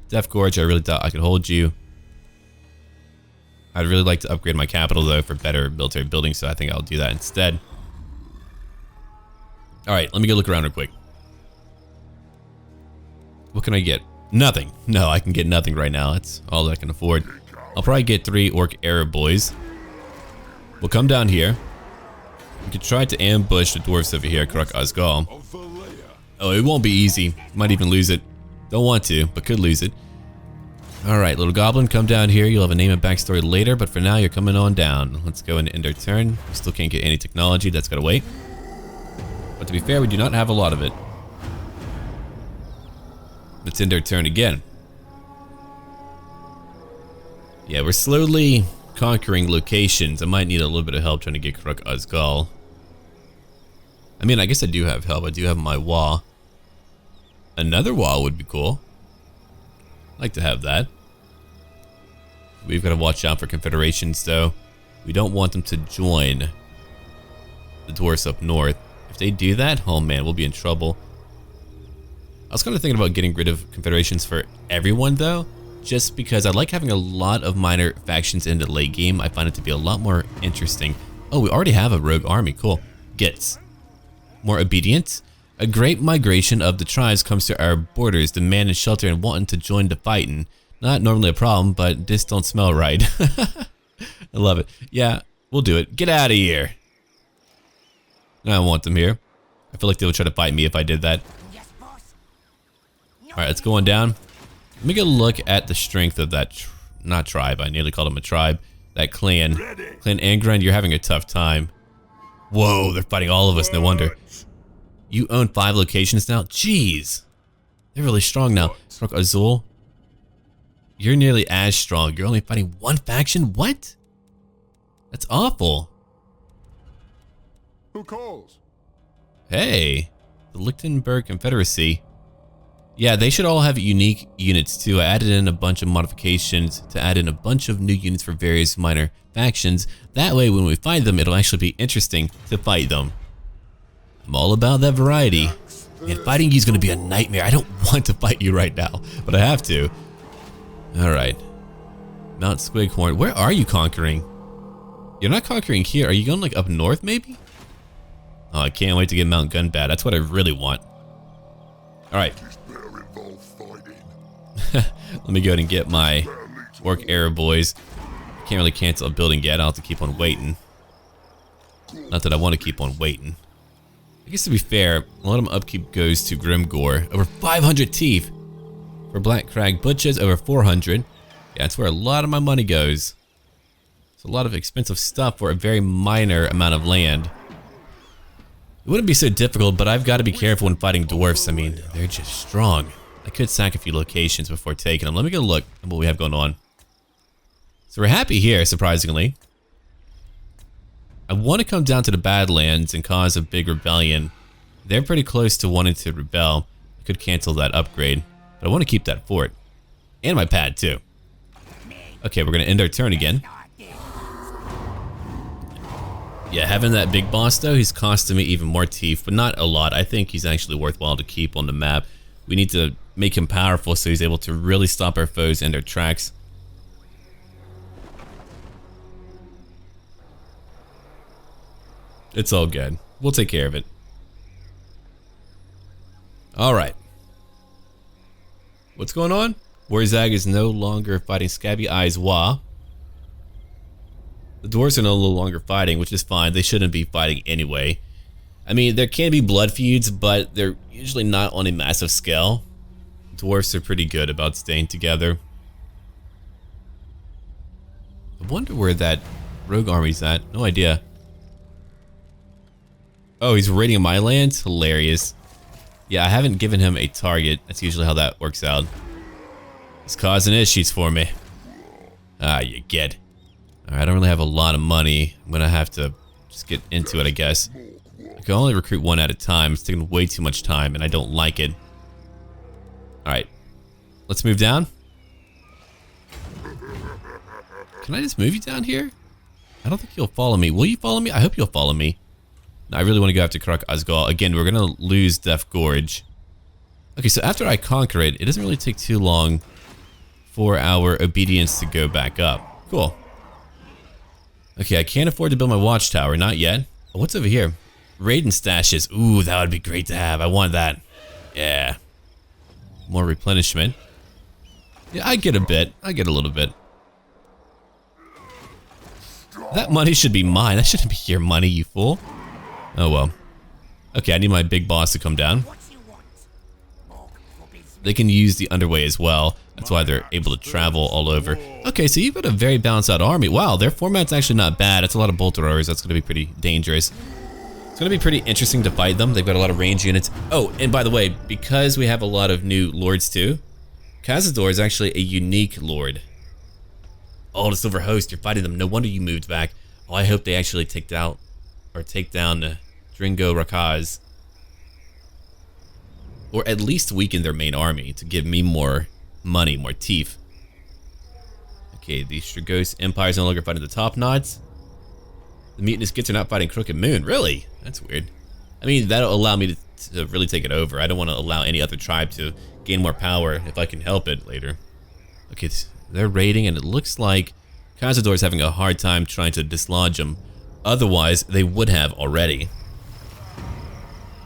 Death Gorge, I really thought I could hold you. I'd really like to upgrade my capital though for better military buildings, so I think I'll do that instead. Alright, let me go look around real quick. What can I get? Nothing. No, I can get nothing right now. That's all I can afford. I'll probably get 3 Orc Arab boys. We'll come down here. We could try to ambush the dwarfs over here at Carag-Zhul. Oh, it won't be easy. Might even lose it. Don't want to, but could lose it. Alright, little goblin, come down here. You'll have a name and backstory later, but for now you're coming on down. Let's go and end our turn. We still can't get any technology. That's gotta wait. But to be fair, we do not have a lot of it. Let's end our turn again. Yeah, we're slowly conquering locations. I might need a little bit of help trying to get Carag-Zhul. I mean, I guess I do have help. I do have my wall. Another wall would be cool. I'd like to have that. We've got to watch out for confederations, though. We don't want them to join the dwarfs up north. If they do that, oh man, we'll be in trouble. I was kind of thinking about getting rid of confederations for everyone, though. Just because I like having a lot of minor factions in the late game. I find it to be a lot more interesting. Oh, we already have a rogue army. Cool. Gets more obedient. A great migration of the tribes comes to our borders, demanding shelter and wanting to join the fighting. Not normally a problem, but this don't smell right. I love it. Yeah, we'll do it. Get out of here. I don't want them here. I feel like they would try to fight me if I did that. Alright, let's go on down. Let me get a look at the strength of that, not tribe, I nearly called them a tribe. That clan. Clan Angren, you're having a tough time. Whoa, they're fighting all of us, no wonder. You own 5 locations now? Jeez. They're really strong now. Carag-Zhul, you're nearly as strong. You're only fighting 1 faction? What? That's awful. Who calls? Hey, the Lichtenberg Confederacy. Yeah, they should all have unique units too. I added in a bunch of modifications to add in a bunch of new units for various minor factions. That way when we fight them, it'll actually be interesting to fight them. I'm all about that variety. Man, fighting you is going to be a nightmare. I don't want to fight you right now, but I have to. Alright. Mount Squighorn. Where are you conquering? You're not conquering here. Are you going like up north maybe? Oh, I can't wait to get Mount Gunbad. That's what I really want. Alright. Let me go ahead and get my Orc Arab boys. Can't really cancel a building yet. I'll have to keep on waiting. Not that I want to keep on waiting. I guess to be fair, a lot of my upkeep goes to Grimgore. Over 500 teeth. For Black Crag Butches, over 400. Yeah, that's where a lot of my money goes. It's a lot of expensive stuff for a very minor amount of land. It wouldn't be so difficult, but I've got to be careful when fighting dwarfs. I mean, they're just strong. I could sack a few locations before taking them. Let me go look at what we have going on. So we're happy here, surprisingly. I want to come down to the Badlands and cause a big rebellion. They're pretty close to wanting to rebel. I could cancel that upgrade, but I want to keep that fort. And my pad, too. Okay, we're going to end our turn again. Yeah, having that big boss, though, he's costing me even more teeth, but not a lot. I think he's actually worthwhile to keep on the map. We need to make him powerful so he's able to really stop our foes in their tracks. It's all good. We'll take care of it. Alright. What's going on? Warzag is no longer fighting Scabby Eyes Wa. The dwarves are no longer fighting, which is fine. They shouldn't be fighting anyway. I mean, there can be blood feuds, but they're usually not on a massive scale. Dwarfs are pretty good about staying together. I wonder where that rogue army's at. No idea. Oh, he's raiding my lands? Hilarious. Yeah, I haven't given him a target. That's usually how that works out. He's causing issues for me. Ah, you get. Alright, I don't really have a lot of money. I'm gonna have to just get into it, I guess. I can only recruit 1 at a time. It's taking way too much time, and I don't like it. Alright. Let's move down. Can I just move you down here? I don't think you'll follow me. Will you follow me? I hope you'll follow me. No, I really want to go after Carag-Zhul. Again, we're going to lose Death Gorge. Okay, so after I conquer it, it doesn't really take too long for our obedience to go back up. Cool. Okay, I can't afford to build my watchtower. Not yet. Oh, what's over here? Raiden stashes. Ooh, that would be great to have. I want that. Yeah. More replenishment. Yeah, I get a bit. I get a little bit. That money should be mine. That shouldn't be your money, you fool. Oh well. Okay, I need my big boss to come down. They can use the underway as well. That's why they're able to travel all over. Okay, so you've got a very balanced out army. Wow, their format's actually not bad. It's a lot of bolt throwers. That's going to be pretty dangerous. It's going to be pretty interesting to fight them. They've got a lot of range units. Oh, and by the way, because we have a lot of new lords too, Cazador is actually a unique lord. Oh, the Silver Host, you're fighting them. No wonder you moved back. Oh, I hope they actually take down Dringo Rakaz. Or at least weaken their main army to give me more money, more teeth. Okay, the Strigos Empire is no longer fighting the Top Knots. The Mutinous Gits are not fighting Crooked Moon. Really? That's weird. I mean, that'll allow me to really take it over. I don't want to allow any other tribe to gain more power if I can help it later. Okay, they're raiding, and it looks like Cazador is having a hard time trying to dislodge them. Otherwise, they would have already.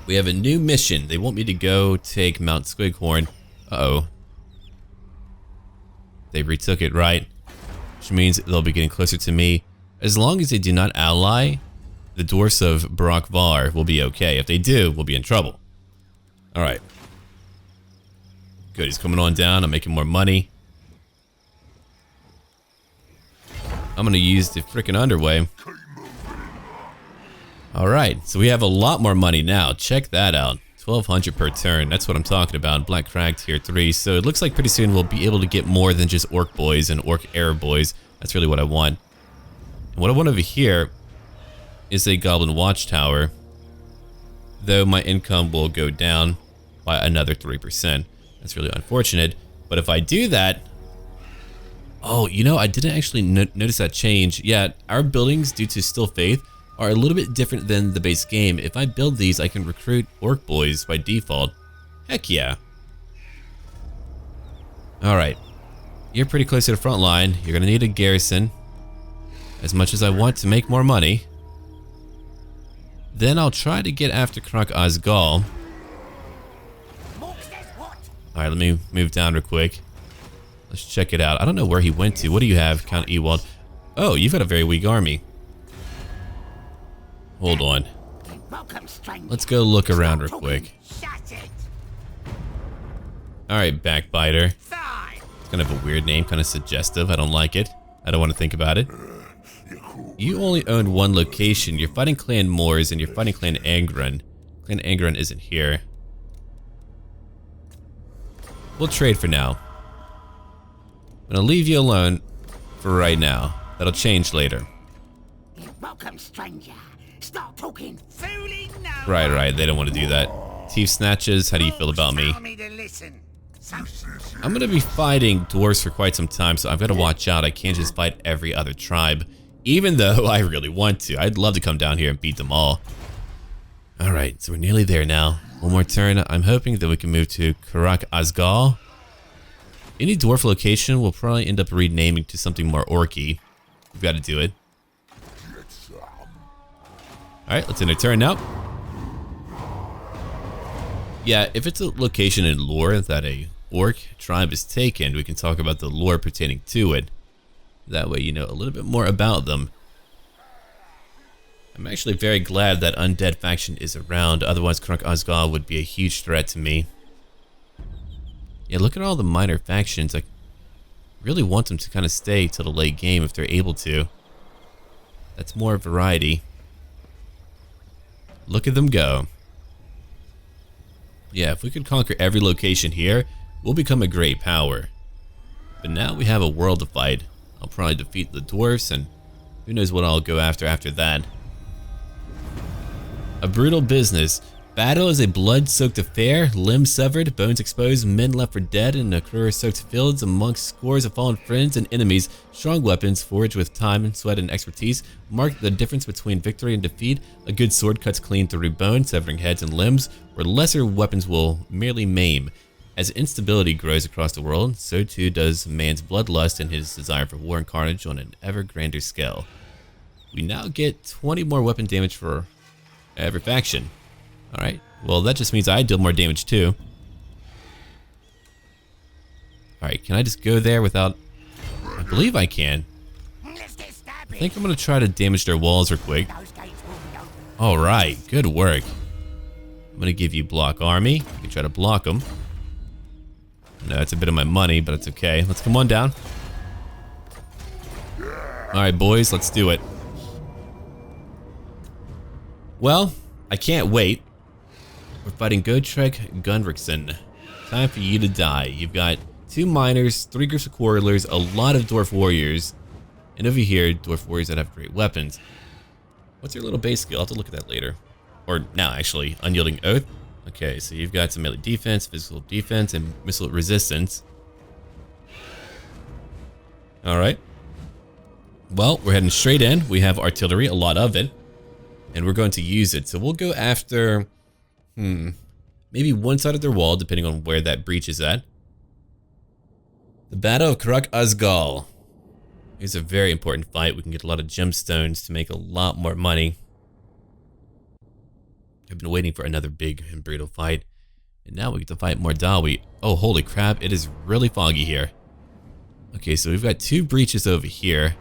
We have a new mission. They want me to go take Mount Squighorn. Uh-oh. They retook it, right? Which means they'll be getting closer to me. As long as they do not ally, the Dwarfs of Barak-Var will be okay. If they do, we'll be in trouble. Alright. Good, he's coming on down. I'm making more money. I'm gonna use the frickin' underway. Alright, so we have a lot more money now. Check that out. 1200 per turn. That's what I'm talking about. Black Crag tier 3. So it looks like pretty soon we'll be able to get more than just Orc boys and Orc Arab boys. That's really what I want. And what I want over here is a Goblin Watchtower. Though my income will go down by another 3%. That's really unfortunate. But if I do that... Oh, you know, I didn't actually notice that change. Yeah, our buildings, due to Still Faith, are a little bit different than the base game. If I build these, I can recruit Orc boys by default. Heck yeah. Alright. You're pretty close to the front line. You're gonna need a garrison. As much as I want to make more money. Then I'll try to get after Carag-Zhul. Alright, let me move down real quick. Let's check it out. I don't know where he went to. What do you have, Count Ewald? Oh, you've got a very weak army. Hold on. Let's go look around real quick. Alright, Backbiter. It's kind of a weird name, kind of suggestive. I don't like it. I don't want to think about it. You only own one location. You're fighting Clan Moors and you're fighting Clan Angron. Clan Angron isn't here. We'll trade for now. I'm gonna leave you alone for right now. That'll change later. Welcome, stranger. Stop talking fooling now. Right. They don't want to do that. Thief Snatches, how do you feel about me? I'm gonna be fighting dwarves for quite some time, so I've got to watch out. I can't just fight every other tribe, even though I really want to. I'd love to come down here and beat them all. Alright, so we're nearly there now. One more turn. I'm hoping that we can move to Carag-Zhul. Any dwarf location will probably end up renaming to something more orky. We've got to do it. Alright, let's end our turn now. Yeah, if it's a location in lore that a orc tribe is taken, we can talk about the lore pertaining to it. That way you know a little bit more about them. I'm actually very glad that Undead faction is around, otherwise Carag-Zhul would be a huge threat to me. Yeah, look at all the minor factions. I really want them to kind of stay till the late game if they're able to. That's more variety. Look at them go. Yeah, if we could conquer every location here, we'll become a great power. But now we have a world to fight. I'll probably defeat the dwarfs, and who knows what I'll go after that. A brutal business. Battle is a blood-soaked affair, limbs severed, bones exposed, men left for dead, and occur-soaked fields amongst scores of fallen friends and enemies. Strong weapons, forged with time and sweat and expertise, mark the difference between victory and defeat. A good sword cuts clean through bone, severing heads and limbs, where lesser weapons will merely maim. As instability grows across the world, so too does man's bloodlust and his desire for war and carnage on an ever grander scale. We now get 20 more weapon damage for every faction. Alright, well that just means I deal more damage too. Alright, can I just go there without... I believe I can. I think I'm going to try to damage their walls real quick. Alright, good work. I'm going to give you block army. You can try to block them. No, it's a bit of my money, but it's okay. Let's come on down. Alright boys, let's do it. Well, I can't wait. We're fighting Gotrek Gunrickson. Time for you to die. You've got 2 miners, 3 groups of quarrelers, a lot of dwarf warriors, and over here, dwarf warriors that have great weapons. What's your little base skill? I'll have to look at that later. Or now, actually, Unyielding Oath. Okay, so you've got some melee defense, physical defense, and missile resistance. Alright. Well, we're heading straight in. We have artillery, a lot of it, and we're going to use it. So we'll go after... maybe one side of their wall, depending on where that breach is at. The Battle of Carag-Zhul. It's a very important fight. We can get a lot of gemstones to make a lot more money. I've been waiting for another big and brutal fight. And now we get to fight Mordawi. Oh, holy crap. It is really foggy here. Okay, so we've got 2 breaches over here.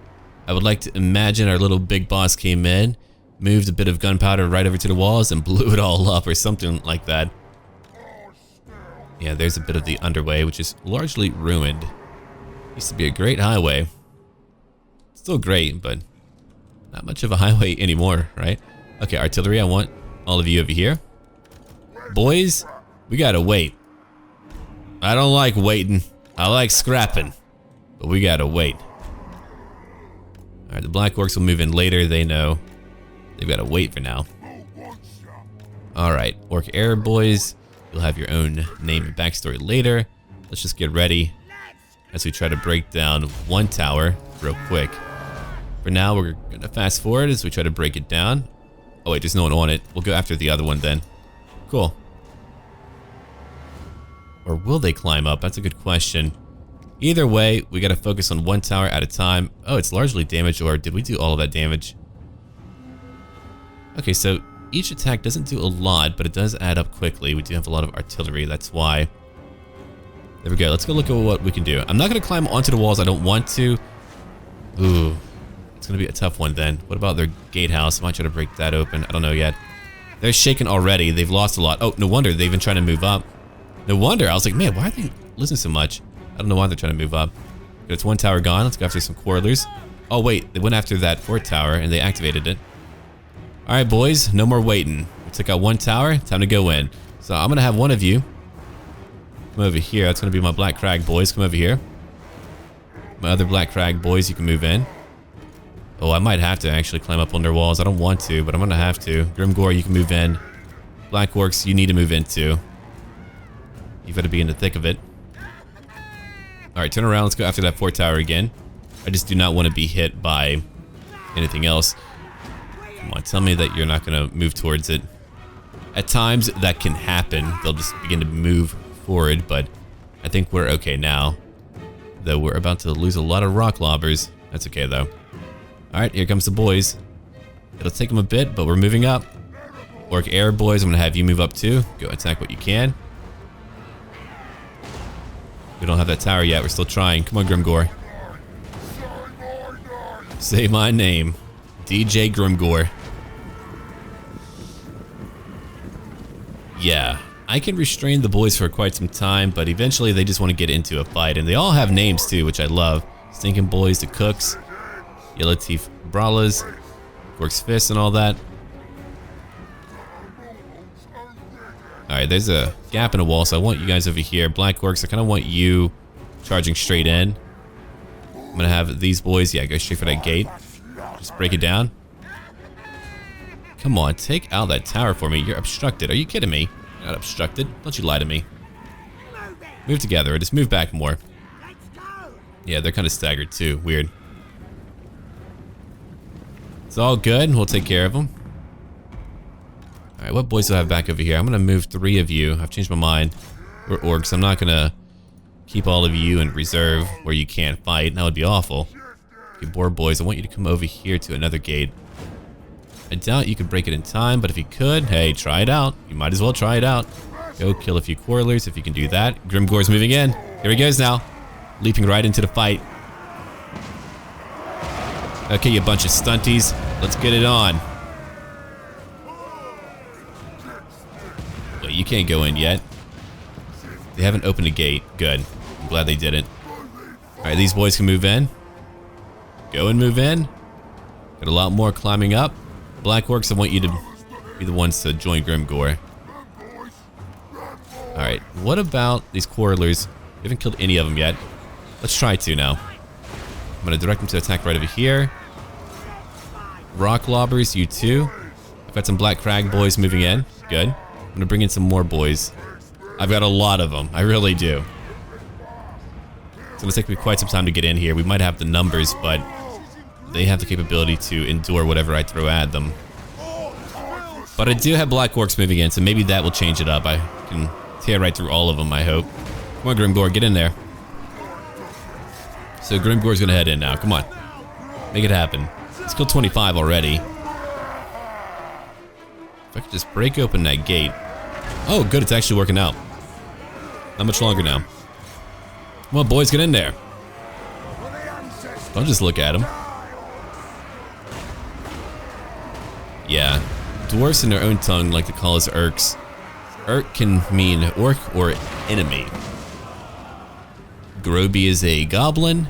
I would like to imagine our little big boss came in, moved a bit of gunpowder right over to the walls and blew it all up or something like that. Yeah, there's a bit of the underway, which is largely ruined. Used to be a great highway. Still great, but not much of a highway anymore, right? Okay, artillery, I want all of you over here. Boys, we gotta wait. I don't like waiting. I like scrapping, but we gotta wait. Alright, the Black Orcs will move in later, they know. They've got to wait for now. Alright, Orc Arab boys. You'll have your own name and backstory later. Let's just get ready as we try to break down one tower real quick. For now, we're going to fast forward as we try to break it down. Oh wait, there's no one on it. We'll go after the other one then. Cool. Or will they climb up? That's a good question. Either way, we got to focus on one tower at a time. Oh, it's largely damaged, or did we do all of that damage? Okay, so each attack doesn't do a lot, but it does add up quickly. We do have a lot of artillery, that's why. There we go, let's go look at what we can do. I'm not going to climb onto the walls, I don't want to. Ooh, it's going to be a tough one then. What about their gatehouse? I might try to break that open, I don't know yet. They're shaken already, they've lost a lot. Oh, no wonder they've been trying to move up. No wonder, I was like, man, why are they losing so much? I don't know why they're trying to move up. It's one tower gone, let's go after some quarrelers. Oh wait, they went after that 4th tower and they activated it. Alright boys, no more waiting. We took out one tower, time to go in. So I'm gonna have one of you come over here. That's gonna be my Black Crag boys, come over here. My other Black Crag boys, you can move in. Oh, I might have to actually climb up on their walls. I don't want to, but I'm gonna have to. Grimgore, you can move in. Black Orcs, you need to move in too. You've got to be in the thick of it. Alright, turn around, let's go after that 4th tower again. I just do not want to be hit by anything else. Come on, tell me that you're not going to move towards it. At times, that can happen. They'll just begin to move forward, but I think we're okay now. Though we're about to lose a lot of rock lobbers. That's okay, though. Alright, here comes the boys. It'll take them a bit, but we're moving up. Orc Air boys, I'm going to have you move up too. Go attack what you can. We don't have that tower yet. We're still trying. Come on, Grimgore. Say my name. DJ Grimgore. Yeah, I can restrain the boys for quite some time, but eventually they just want to get into a fight. And they all have names too, which I love. Stinking Boys, the Cooks, Yellow Teeth Brawlers, Orcs Fist and all that. Alright, there's a gap in the wall, so I want you guys over here. Black Orcs, I kind of want you charging straight in. I'm gonna have these boys, yeah, go straight for that gate. Just break it down. Come on, take out that tower for me. You're obstructed. Are you kidding me? You're not obstructed. Don't you lie to me. Move together, or just move back more. Yeah, they're kind of staggered too. Weird. It's all good. We'll take care of them. Alright, what boys do I have back over here? I'm gonna move 3 of you. I've changed my mind. We're orcs. I'm not gonna keep all of you in reserve where you can't fight. That would be awful. Okay, boar boys, I want you to come over here to another gate. I doubt you could break it in time, but if you could, hey, try it out. You might as well try it out. Go kill a few quarrelers if you can do that. Grimgor's moving in. Here he goes now. Leaping right into the fight. Okay, you bunch of stunties. Let's get it on. Wait, you can't go in yet. They haven't opened a gate. Good. I'm glad they didn't. Alright, these boys can move in. Go and move in. Got a lot more climbing up. Black Orcs, I want you to be the ones to join Grimgor. Alright, what about these quarrelers? We haven't killed any of them yet. Let's try to now. I'm going to direct them to attack right over here. Rock lobbers, you too. I've got some black crag boys moving in. Good. I'm going to bring in some more boys. I've got a lot of them. I really do. It's going to take me quite some time to get in here. We might have the numbers, but they have the capability to endure whatever I throw at them. But I do have black orcs moving in, so maybe that will change it up. I can tear right through all of them, I hope. Come on, Grimgor, get in there. So Grimgor's gonna head in now. Come on. Make it happen. Let's kill 25 already. If I could just break open that gate. Oh, good, it's actually working out. Not much longer now. Come on, boys, get in there. Don't just look at them. Yeah. Dwarfs in their own tongue like to call us Orcs. Orc can mean orc or enemy. Groby is a goblin.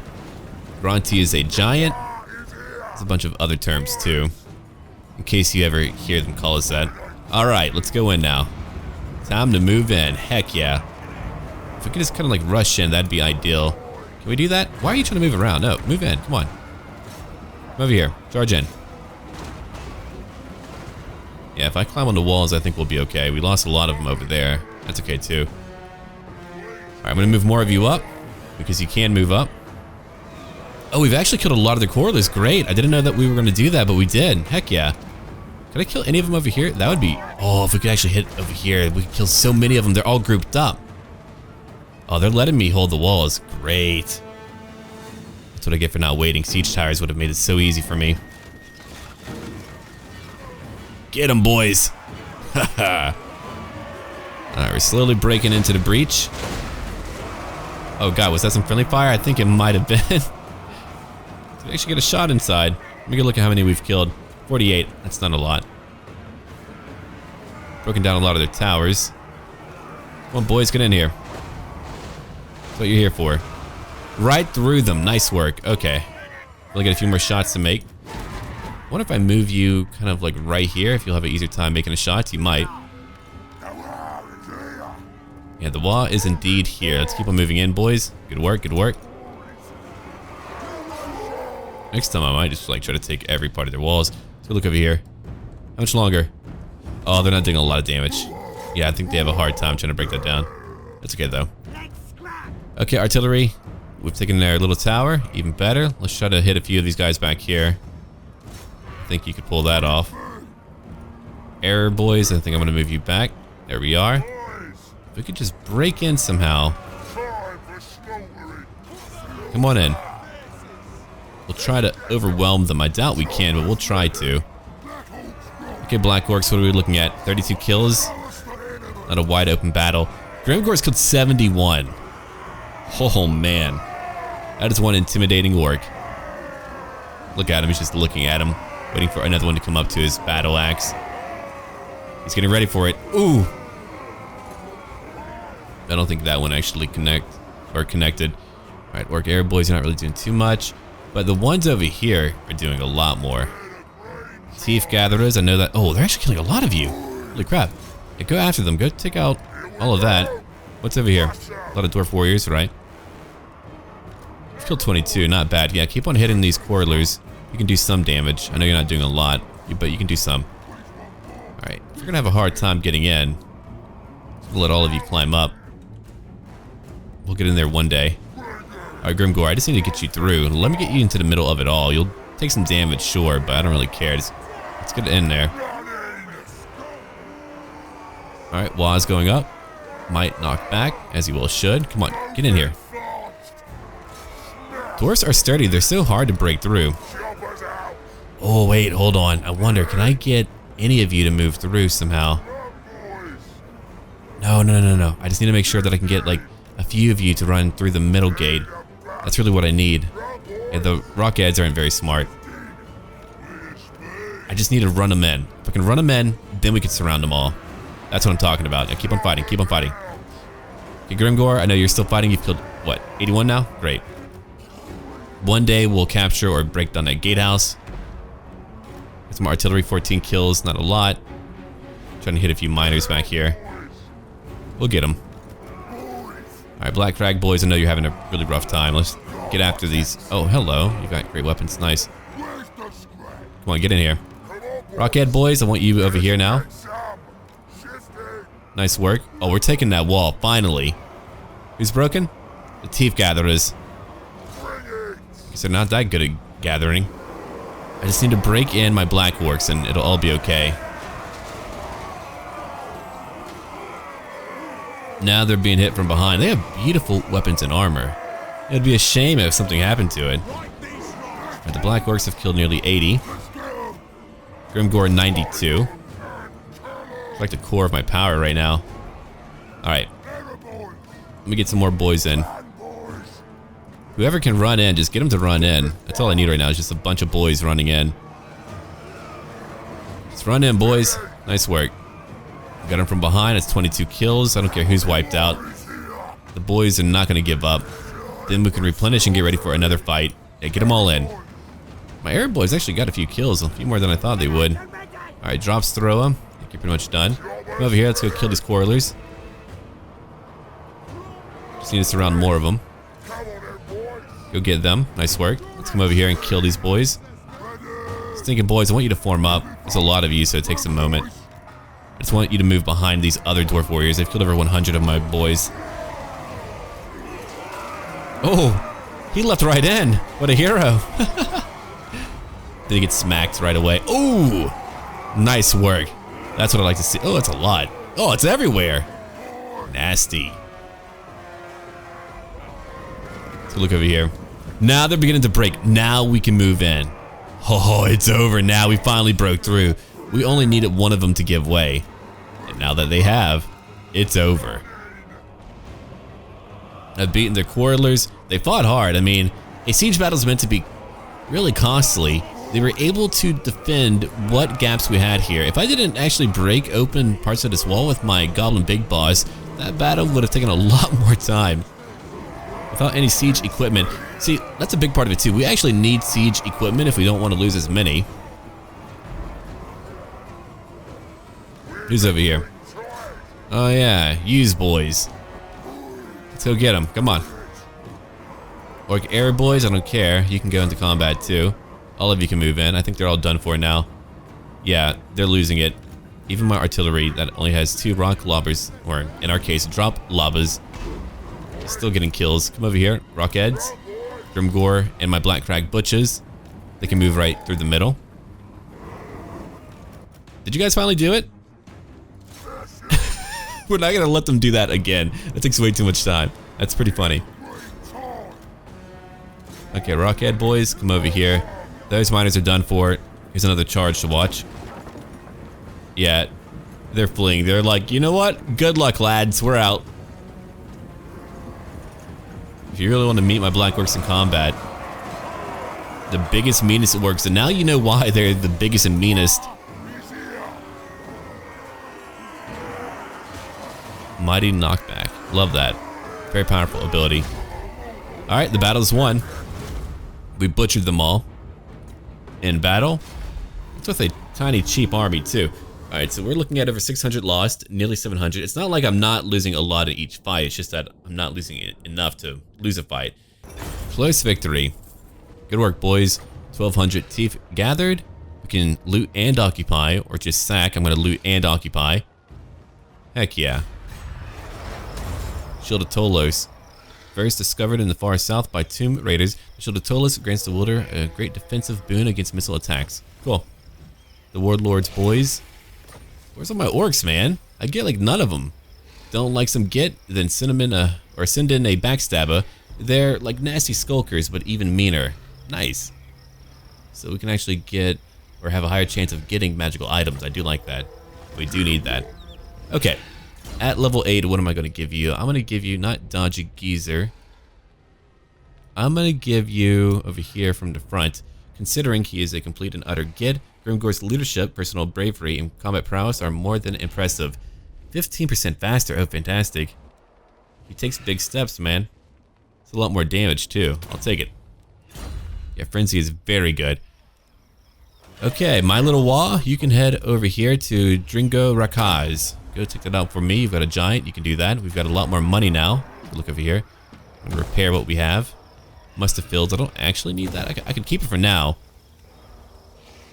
Gronty is a giant. There's a bunch of other terms too, in case you ever hear them call us that. Alright, let's go in now. Time to move in. Heck yeah. If we could just kind of like rush in, that'd be ideal. Can we do that? Why are you trying to move around? No, move in. Come on. Come over here. Charge in. Yeah, if I climb on the walls, I think we'll be okay. We lost a lot of them over there. That's okay too. Alright, I'm gonna move more of you up, because you can move up. Oh, we've actually killed a lot of the quarrelers. Great. I didn't know that we were gonna do that, but we did. Heck yeah. Could I kill any of them over here? That would be... Oh, if we could actually hit over here, we could kill so many of them. They're all grouped up. Oh, they're letting me hold the walls. Great. That's what I get for not waiting. Siege towers would have made it so easy for me. Get them, boys. Haha. Alright, we're slowly breaking into the breach. Oh god, was that some friendly fire? I think it might have been. Did we actually get a shot inside? Let me go look at how many we've killed. 48. That's not a lot. Broken down a lot of their towers. Come on, boys, get in here. That's what you're here for. Right through them. Nice work. Okay. We'll get a few more shots to make. I wonder if I move you kind of like right here, if you'll have an easier time making a shot. You might. Yeah, the wall is indeed here. Let's keep on moving in, boys. Good work, good work. Next time I might just like try to take every part of their walls. Let's go look over here. How much longer? Oh, they're not doing a lot of damage. Yeah, I think they have a hard time trying to break that down. That's okay though. Okay, artillery. We've taken their little tower. Even better. Let's try to hit a few of these guys back here. I think you could pull that off. Error, boys. I think I'm gonna move you back. There we are. If we could just break in somehow. Come on in. We'll try to overwhelm them. I doubt we can, but we'll try to. Okay, Black Orcs, what are we looking at? 32 kills? Not a wide open battle. Grimgor's killed 71. Oh man. That is one intimidating orc. Look at him, he's just looking at him, waiting for another one to come up to his battle axe. He's getting ready for it. Ooh! I don't think that one actually connected. Alright, Orc Air Boys are not really doing too much, but the ones over here are doing a lot more. Thief Gatherers, I know that. Oh, they're actually killing a lot of you. Holy crap. Yeah, go after them. Go take out all of that. What's over here? A lot of Dwarf Warriors, right? We've killed 22, not bad. Yeah, keep on hitting these quarrelers. You can do some damage. I know you're not doing a lot, but you can do some. Alright, if we're gonna have a hard time getting in, we'll let all of you climb up. We'll get in there one day. Alright, Grimgore, I just need to get you through. Let me get you into the middle of it all. You'll take some damage, sure, but I don't really care. Let's get in there. Alright, Waz going up. Might knock back, as he well should. Come on, get in here. Dwarfs are sturdy. They're so hard to break through. Oh, wait, hold on. I wonder, can I get any of you to move through somehow? No. I just need to make sure that I can get, like, a few of you to run through the middle gate. That's really what I need. Yeah, the rockheads aren't very smart. I just need to run them in. If I can run them in, then we can surround them all. That's what I'm talking about. Now keep on fighting, keep on fighting. Okay, Grimgore, I know you're still fighting. You've killed, what, 81 now? Great. One day we'll capture or break down that gatehouse. Get some artillery, 14 kills, not a lot. Trying to hit a few miners back here. We'll get them. Alright, Black Crag boys, I know you're having a really rough time. Let's get after these. Oh, hello. You've got great weapons, nice. Come on, get in here. Rockhead boys, I want you over here now. Nice work. Oh, we're taking that wall, finally. Who's broken? The Thief Gatherers. Guess they're not that good at gathering. I just need to break in my Black Orcs and it'll all be okay. Now they're being hit from behind. They have beautiful weapons and armor. It'd be a shame if something happened to it. Right, the Black Orcs have killed nearly 80. Grimgore 92. It's like the core of my power right now. Alright. Let me get some more boys in. Whoever can run in, just get them to run in. That's all I need right now is just a bunch of boys running in. Just run in, boys. Nice work. Got them from behind. It's 22 kills. I don't care who's wiped out. The boys are not going to give up. Then we can replenish and get ready for another fight. Yeah, get them all in. My Arab boys actually got a few kills. A few more than I thought they would. Alright, drops throw them. I think you're pretty much done. Come over here. Let's go kill these quarrelers. Just need to surround more of them. Go get them. Nice work. Let's come over here and kill these boys. Stinking boys, I want you to form up. There's a lot of you, so it takes a moment. I just want you to move behind these other dwarf warriors. They've killed over 100 of my boys. Oh, he left right in. What a hero. Did he get smacked right away? Oh, nice work. That's what I like to see. Oh, it's a lot. Oh, it's everywhere. Nasty. Let's go look over here. Now they're beginning to break. Now we can move in. Oh, it's over now. We finally broke through. We only needed one of them to give way. And now that they have, it's over. I've beaten their quarrelers. They fought hard. I mean, a siege battle is meant to be really costly. They were able to defend what gaps we had here. If I didn't actually break open parts of this wall with my Goblin Big Boss, that battle would have taken a lot more time. Without any siege equipment. See, that's a big part of it too. We actually need siege equipment if we don't want to lose as many. Who's over here? Oh yeah, use boys. Let's go get them. Come on. Orc Arab boys, I don't care. You can go into combat too. All of you can move in. I think they're all done for now. Yeah, they're losing it. Even my artillery that only has 2 rock lobbers, or in our case, drop lobbers, still getting kills. Come over here, Rockheads, Grimgore, and my Black Crag Butches. They can move right through the middle. Did you guys finally do it? We're not gonna let them do that again. That takes way too much time. That's pretty funny. Okay, Rockhead boys, come over here. Those miners are done for. Here's another charge to watch. Yeah, they're fleeing. They're like, you know what? Good luck, lads. We're out. If you really want to meet my Black Orcs in combat, the biggest, meanest orcs, and now you know why they're the biggest and meanest. Mighty knockback. Love that. Very powerful ability. Alright, the battle's won. We butchered them all. In battle. It's with a tiny, cheap army, too. Alright, so we're looking at over 600 lost, nearly 700. It's not like I'm not losing a lot in each fight. It's just that I'm not losing it enough to lose a fight. Close victory. Good work, boys. 1,200 teeth gathered. We can loot and occupy, or just sack. I'm going to loot and occupy. Heck yeah. Shield of Tolos. First discovered in the far south by Tomb Raiders, the Shield of Tolos grants the wielder a great defensive boon against missile attacks. Cool. The Warlord's boys. Where's all my orcs, man? I get like none of them. Don't like some git, then send them in or send in a backstabber. They're like nasty skulkers, but even meaner. Nice. So we can actually get, or have a higher chance of getting magical items. I do like that. We do need that. Okay. At level 8, what am I going to give you? I'm going to give you, not Dodgy Geezer. I'm going to give you, over here from the front, considering he is a complete and utter gid, Grimgor's leadership, personal bravery, and combat prowess are more than impressive. 15% faster, oh fantastic. He takes big steps, man. It's a lot more damage too, I'll take it. Yeah, Frenzy is very good. Okay, my little wah, you can head over here to Dringo Rakaz. Go check that out for me. You've got a giant, you can do that. We've got a lot more money now. Look over here. I'm gonna repair what we have. Must have filled. I don't actually need that. I can keep it for now.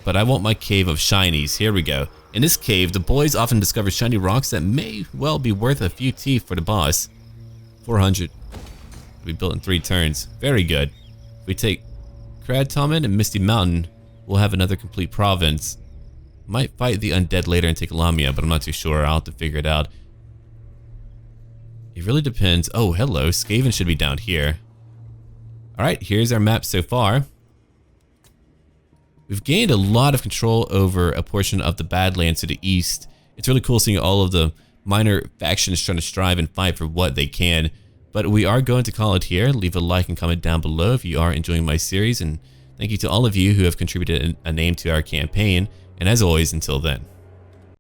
But I want my cave of shinies. Here we go. In this cave, the boys often discover shiny rocks that may well be worth a few teeth for the boss. 400. We built in 3 turns. Very good. If we take Kradtomen and Misty Mountain, we'll have another complete province. Might fight the undead later and take Lamia, but I'm not too sure. I'll have to figure it out. It really depends. Oh, hello. Skaven should be down here. Alright, here's our map so far. We've gained a lot of control over a portion of the Badlands to the east. It's really cool seeing all of the minor factions trying to strive and fight for what they can. But we are going to call it here. Leave a like and comment down below if you are enjoying my series. And thank you to all of you who have contributed a name to our campaign. And as always, until then.